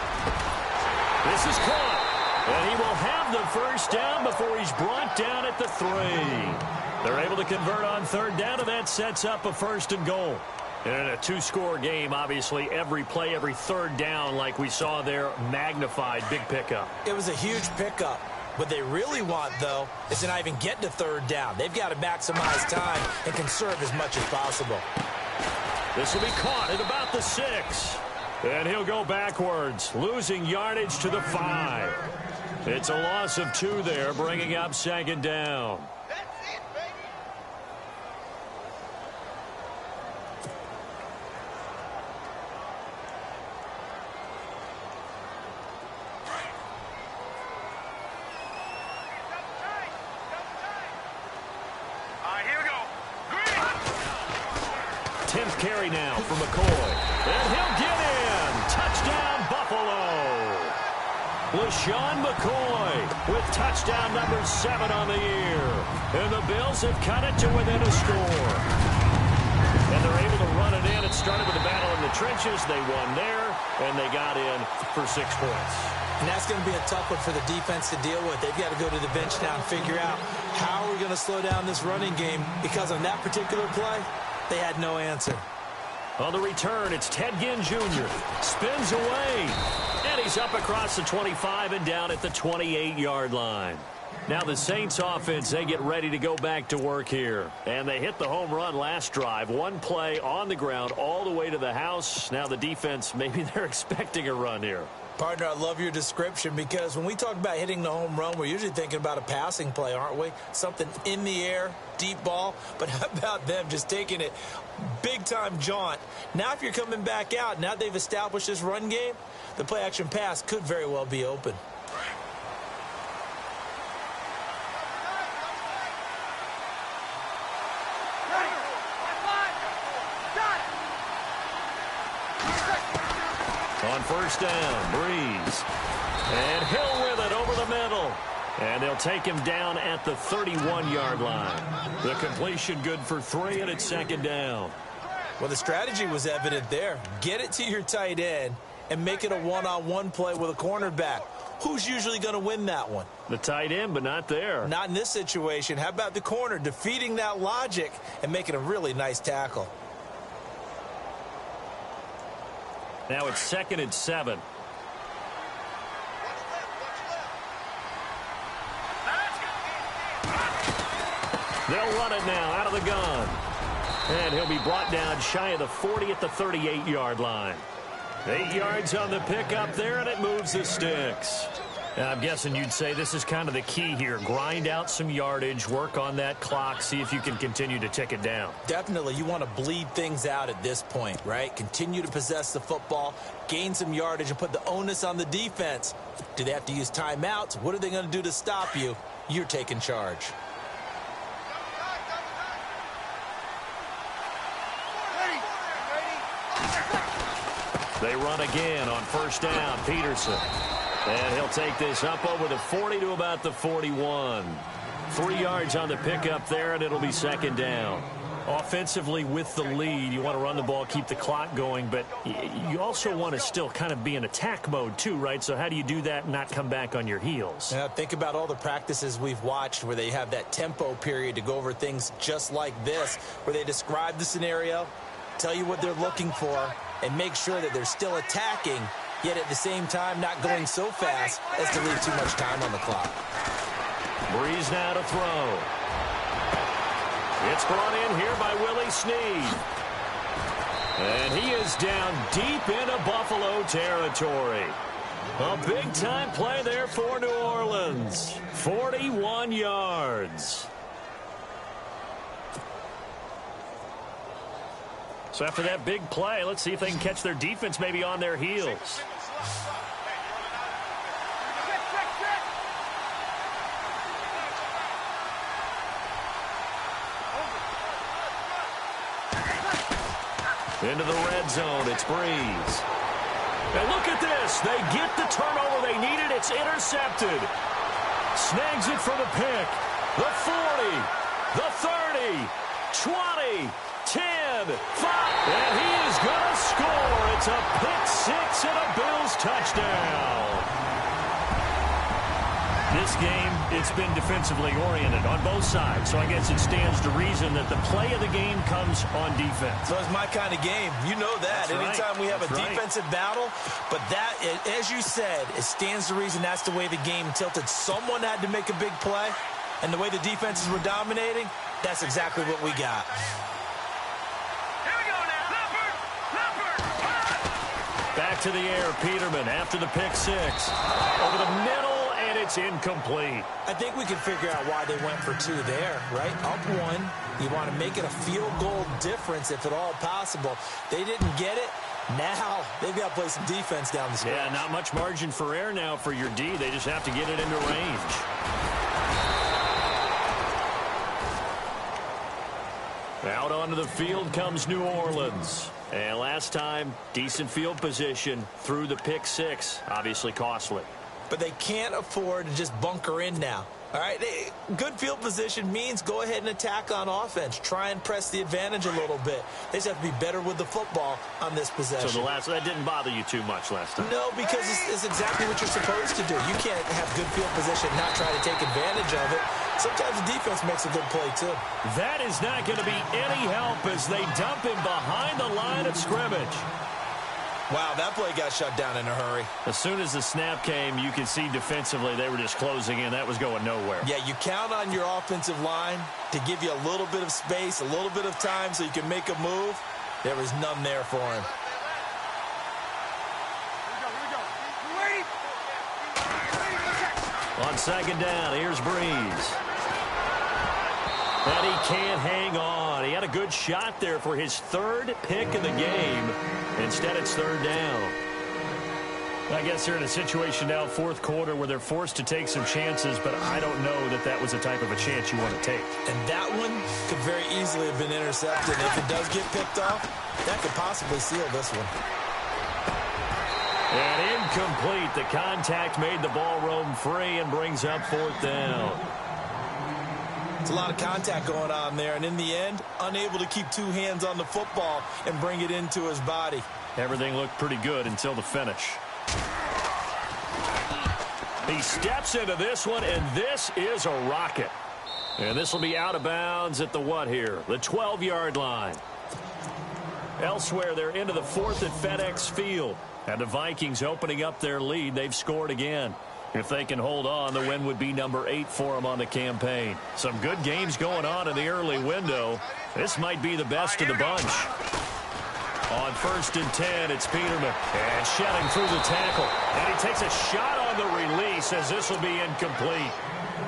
This is caught. And he will have the first down before he's brought down at the 3. They're able to convert on third down, and that sets up a first and goal. And in a 2-score game, obviously, every play, every third down, like we saw there, magnified, big pickup. It was a huge pickup. What they really want, though, is to not even get to third down. They've got to maximize time and conserve as much as possible. This will be caught at about the 6. And he'll go backwards, losing yardage to the 5. It's a loss of 2 there, bringing up second down. That's it, baby. All right, here we go. 10th carry now for McCoy. And he'll get in. Touchdown, Buffalo. LaShawn McCoy with touchdown number 7 on the year. And the Bills have cut it to within a score. And they're able to run it in. It started with a battle in the trenches. They won there, and they got in for 6 points. And that's going to be a tough one for the defense to deal with. They've got to go to the bench now and figure out how are we going to slow down this running game, because on that particular play, they had no answer. On the return, it's Ted Ginn Jr. Spins away. And he's up across the 25 and down at the 28-yard line. Now the Saints offense, they get ready to go back to work here. And they hit the home run last drive. One play on the ground all the way to the house. Now the defense, maybe they're expecting a run here. Partner, I love your description, because when we talk about hitting the home run, we're usually thinking about a passing play, aren't we? Something in the air, deep ball. But how about them just taking it big-time jaunt? Now if you're coming back out, now they've established this run game, the play-action pass could very well be open. On first down, Breeze. And Hill with it over the middle. And they'll take him down at the 31-yard line. The completion good for 3, and it's second down. Well, the strategy was evident there. Get it to your tight end and make it a one-on-one play with a cornerback. Who's usually going to win that one? The tight end, but not there. Not in this situation. How about the corner defeating that logic and making a really nice tackle? Now it's 2nd and 7. They'll run it now out of the gun. And he'll be brought down shy of the 40 at the 38-yard line. 8 yards on the pickup there, and it moves the sticks. I'm guessing you'd say this is kind of the key here. Grind out some yardage, work on that clock, see if you can continue to tick it down. Definitely. You want to bleed things out at this point, right? Continue to possess the football, gain some yardage, and put the onus on the defense. Do they have to use timeouts? What are they going to do to stop you? You're taking charge. They run again on first down. Peterson. And he'll take this up over the 40 to about the 41. 3 yards on the pickup there, and it'll be second down. Offensively with the lead, you want to run the ball, keep the clock going, but you also want to still kind of be in attack mode too, right? So how do you do that and not come back on your heels? Now, think about all the practices we've watched where they have that tempo period to go over things just like this, where they describe the scenario, tell you what they're looking for, and make sure that they're still attacking, yet at the same time not going so fast as to leave too much time on the clock. Breeze now to throw. It's brought in here by Willie Snead. And he is down deep into Buffalo territory. A big-time play there for New Orleans. 41 yards. So after that big play, let's see if they can catch their defense maybe on their heels. Into the red zone, it's Breeze. And look at this. They get the turnover they needed. It's intercepted. Snags it for the pick. The 40, the 30, 20, 10, 5. And he is going to score. It's a pick six and a Bills touchdown. This game, it's been defensively oriented on both sides, so I guess it stands to reason that the play of the game comes on defense. So it's my kind of game. You know that. That's Anytime right. we have That's a defensive battle, but that, as you said, it stands to reason that's the way the game tilted. Someone had to make a big play, and the way the defenses were dominating, that's exactly what we got. Back to the air, Peterman after the pick six. Over the middle, and it's incomplete. I think we can figure out why they went for two there, right? Up one, you want to make it a field goal difference if at all possible. They didn't get it. Now they've got to play some defense down the stretch. Yeah, not much margin for error now for your D. They just have to get it into range. Out onto the field comes New Orleans. And last time, decent field position through the pick six. Obviously costly. but they can't afford to just bunker in now. All right, good field position means go ahead and attack on offense. Try and press the advantage a little bit. They just have to be better with the football on this possession. So that didn't bother you too much last time? No, because it's exactly what you're supposed to do. You can't have good field position and not try to take advantage of it. Sometimes the defense makes a good play, too. That is not going to be any help as they dump him behind the line of scrimmage. Wow, that play got shut down in a hurry. As soon as the snap came, you could see defensively they were just closing in. That was going nowhere. Yeah, you count on your offensive line to give you a little bit of space, a little bit of time so you can make a move. There was none there for him. On second down, here's Breeze. And he can't hang on. He had a good shot there for his third pick of the game. Instead, it's third down. I guess they're in a situation now, fourth quarter, where they're forced to take some chances, but I don't know that that was the type of a chance you want to take. And that one could very easily have been intercepted. If it does get picked off, that could possibly seal this one. And incomplete. The contact made the ball roam free and brings up fourth down. It's a lot of contact going on there, and in the end, unable to keep two hands on the football and bring it into his body. Everything looked pretty good until the finish. He steps into this one, and this is a rocket. And this will be out of bounds at the what here? The 12-yard line. Elsewhere, they're into the fourth at FedEx Field. And the Vikings opening up their lead. They've scored again. If they can hold on, the win would be number 8 for them on the campaign. Some good games going on in the early window. This might be the best of the bunch. On 1st and 10, it's Peterman. And shedding through the tackle. And he takes a shot on the release as this will be incomplete.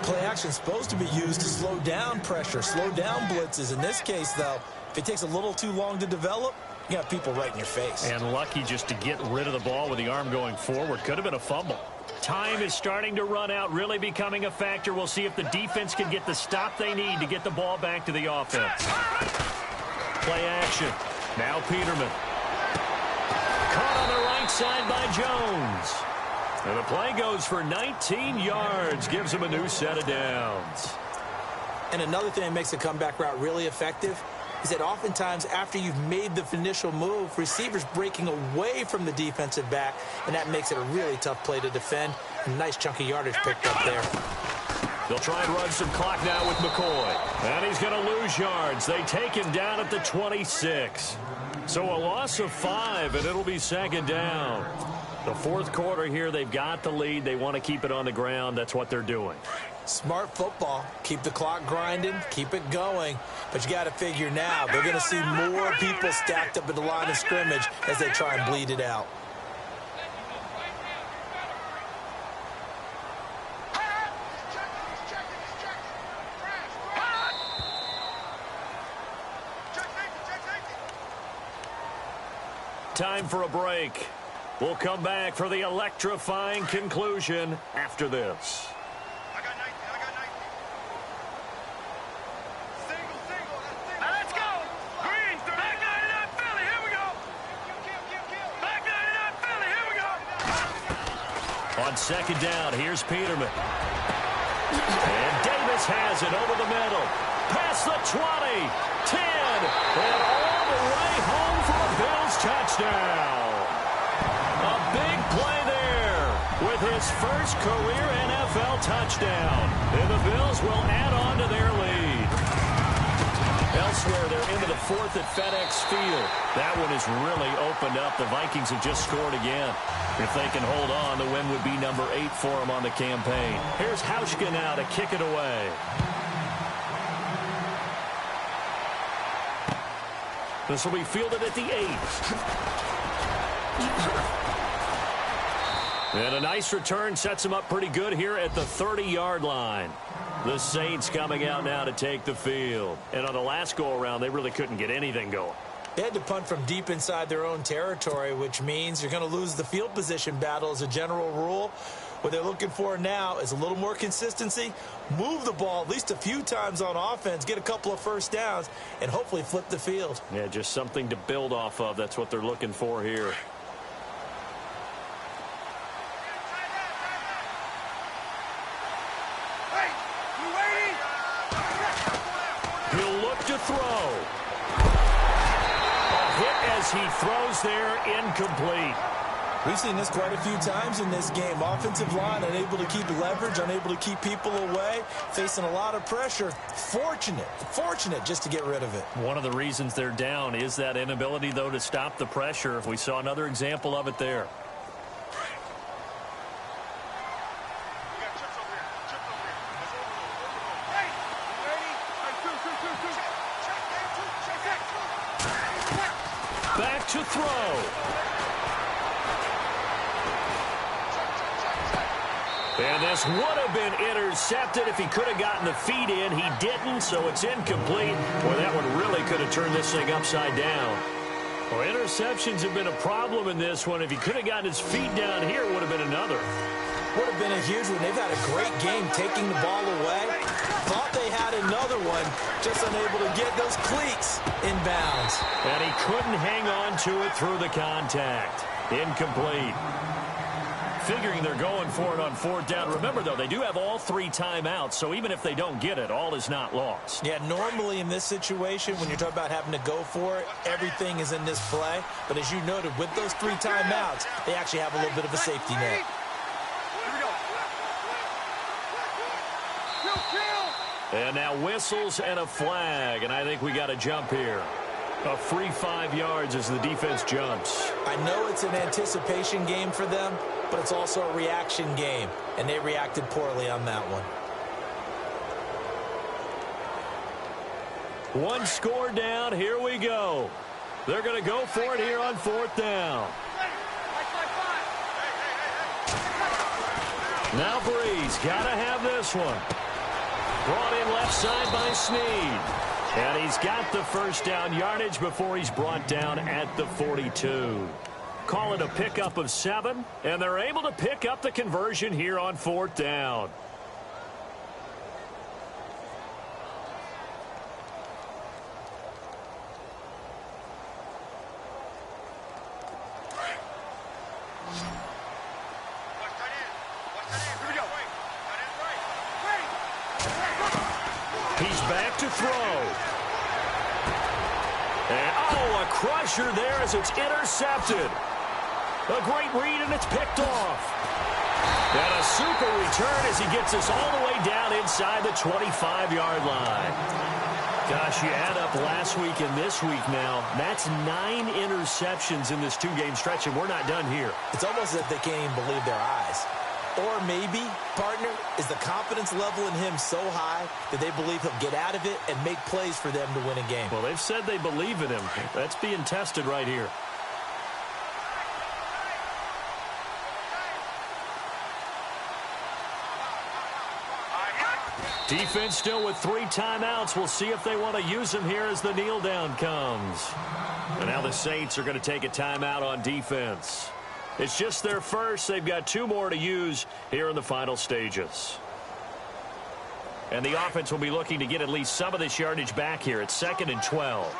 Play action supposed to be used to slow down pressure, slow down blitzes. In this case, though, if it takes a little too long to develop, you got people right in your face. And lucky just to get rid of the ball with the arm going forward. Could have been a fumble. Time is starting to run out, really becoming a factor. We'll see if the defense can get the stop they need to get the ball back to the offense. Play action. Now Peterman. Caught on the right side by Jones. And the play goes for 19 yards. Gives him a new set of downs. And another thing that makes the comeback route really effective is that oftentimes after you've made the initial move, receivers breaking away from the defensive back, and that makes it a really tough play to defend. A nice chunk of yardage picked up there. They'll try and run some clock now with McCoy. And he's going to lose yards. They take him down at the 26. So a loss of 5, and it'll be second down. The fourth quarter here, they've got the lead. They want to keep it on the ground. That's what they're doing. Smart football. Keep the clock grinding. Keep it going. But you got to figure now, they're going to see more people stacked up at the line of scrimmage as they try and bleed it out. Time for a break. We'll come back for the electrifying conclusion after this. I got 19. Single. Now let's go. Green, back 99 Philly. Here we go. Back 99 Philly. Here we go. On second down, here's Peterman. And Davis has it over the middle. Past the 20, 10, and all the way home for a Bills touchdown. A big play there with his first career NFL touchdown. And the Bills will add on to their lead. Elsewhere, they're into the fourth at FedEx Field. That one is really opened up. The Vikings have just scored again. If they can hold on, the win would be number 8 for them on the campaign. Here's Hauschka now to kick it away. This will be fielded at the 8. And a nice return sets him up pretty good here at the 30-yard line. The Saints coming out now to take the field. And on the last go-around, they really couldn't get anything going. They had to punt from deep inside their own territory, which means you're going to lose the field position battle as a general rule. What they're looking for now is a little more consistency, move the ball at least a few times on offense, get a couple of first downs, and hopefully flip the field. Yeah, just something to build off of. That's what they're looking for here. throw. A hit as he throws there, incomplete. We've seen this quite a few times in this game. Offensive line unable to keep leverage, unable to keep people away, facing a lot of pressure. Fortunate just to get rid of it. One of the reasons they're down is that inability, though, to stop the pressure. We saw another example of it there. Back to throw. And this would have been intercepted if he could have gotten the feet in. He didn't, so it's incomplete. Boy, that one really could have turned this thing upside down. Well, interceptions have been a problem in this one. If he could have gotten his feet down here, it would have been another. Would have been a huge one. They've had a great game taking the ball away. Thought they had another one, just unable to get those cleats in bounds. And he couldn't hang on to it through the contact. Incomplete. Figuring they're going for it on fourth down. Remember, though, they do have all 3 timeouts, so even if they don't get it, all is not lost. Yeah, normally in this situation, when you're talking about having to go for it, everything is in this play. But as you noted, with those 3 timeouts, they actually have a little bit of a safety net. And now whistles and a flag, and I think we got a jump here. A free 5 yards as the defense jumps. I know it's an anticipation game for them, but it's also a reaction game, and they reacted poorly on that one. One score down. Here we go. They're going to go for it here on fourth down. Now Breeze got to have this one. Brought in left side by Snead. And he's got the first down yardage before he's brought down at the 42. Call it a pickup of 7, and they're able to pick up the conversion here on fourth down. He's back to throw. And, oh, a crusher there as it's intercepted. A great read, and it's picked off. And a super return as he gets us all the way down inside the 25-yard line. Gosh, you add up last week and this week now. That's 9 interceptions in this 2-game stretch, and we're not done here. It's almost as if they can't even believe their eyes. Or maybe, partner, is the confidence level in him so high that they believe he'll get out of it and make plays for them to win a game. Well, they've said they believe in him. That's being tested right here. Defense still with 3 timeouts. We'll see if they want to use them here as the kneel down comes. And now the Saints are going to take a timeout on defense. It's just their first. They've got 2 more to use here in the final stages. And the offense will be looking to get at least some of this yardage back here. It's 2nd and 12. Over!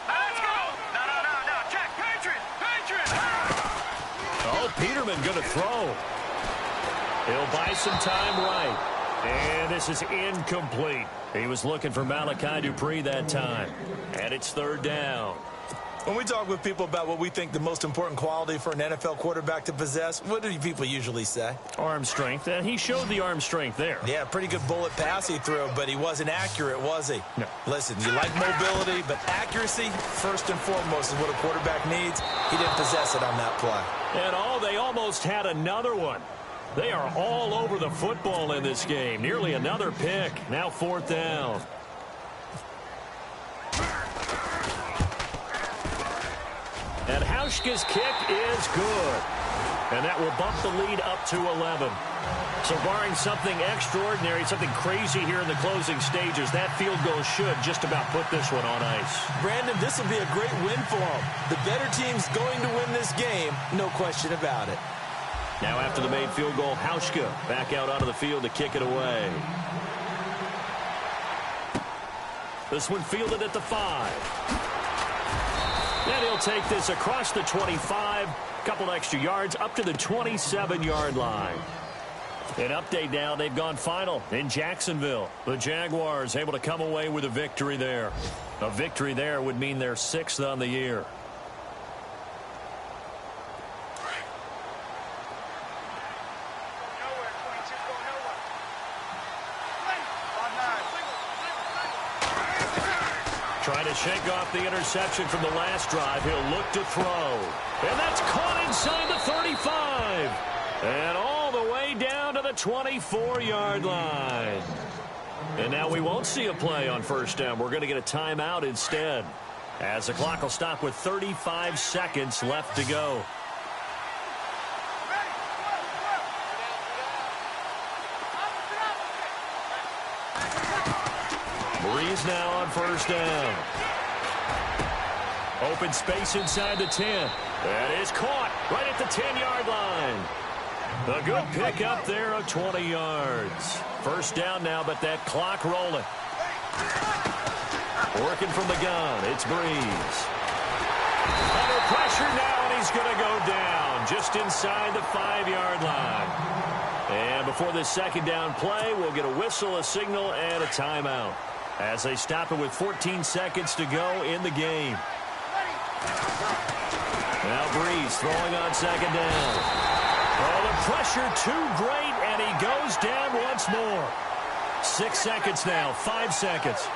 Let's go! No, Jack, Patriot! Oh, Peterman going to throw. He'll buy some time right. And this is incomplete. He was looking for Malachi Dupree that time. And it's 3rd down. When we talk with people about what we think the most important quality for an NFL quarterback to possess, what do people usually say? Arm strength, and he showed the arm strength there. Yeah, pretty good bullet pass he threw, but he wasn't accurate, was he? No. Listen, you like mobility, but accuracy, first and foremost, is what a quarterback needs. He didn't possess it on that play. And they almost had another one. They are all over the football in this game. Nearly another pick. Now 4th down. And Hauschka's kick is good. And that will bump the lead up to 11. So barring something extraordinary, something crazy here in the closing stages, that field goal should just about put this one on ice. Brandon, this will be a great win for them. The better team's going to win this game, no question about it. Now after the made field goal, Hauschka back out onto the field to kick it away. This one fielded at the 5. And he'll take this across the 25, couple extra yards, up to the 27-yard line. An update now, they've gone final in Jacksonville. The Jaguars able to come away with a victory there. A victory there would mean they're 6th on the year. Trying to shake off the interception from the last drive. He'll look to throw. And that's caught inside the 35. And all the way down to the 24-yard line. And now we won't see a play on first down. We're going to get a timeout instead, as the clock will stop with 35 seconds left to go. Breeze now on first down. Open space inside the 10. That is caught right at the 10-yard line. A good pick up there of 20 yards. First down now, but that clock rolling. Working from the gun, it's Breeze. Under pressure now, and he's going to go down just inside the 5-yard line. And before this second down play, we'll get a whistle, a signal, and a timeout, as they stop it with 14 seconds to go in the game. Now Breeze throwing on second down. Oh, the pressure too great, and he goes down once more. 6 seconds now, 5 seconds.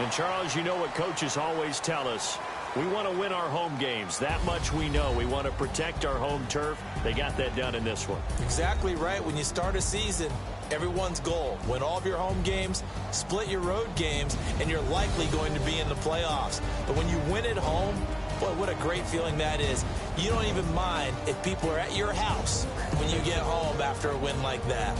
And Charles, you know what coaches always tell us. We want to win our home games. That much we know. We want to protect our home turf. They got that done in this one. Exactly right. When you start a season, everyone's goal: win all of your home games, split your road games, and you're likely going to be in the playoffs. But when you win at home, boy, what a great feeling that is. You don't even mind if people are at your house when you get home after a win like that.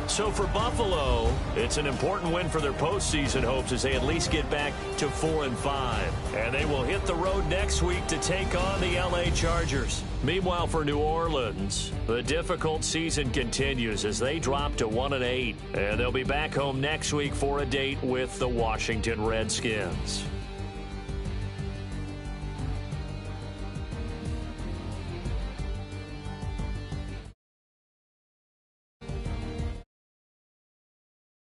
So for Buffalo, it's an important win for their postseason hopes as they at least get back to 4-5. And they will hit the road next week to take on the LA Chargers. Meanwhile, for New Orleans, the difficult season continues as they drop to 1-8. And they'll be back home next week for a date with the Washington Redskins.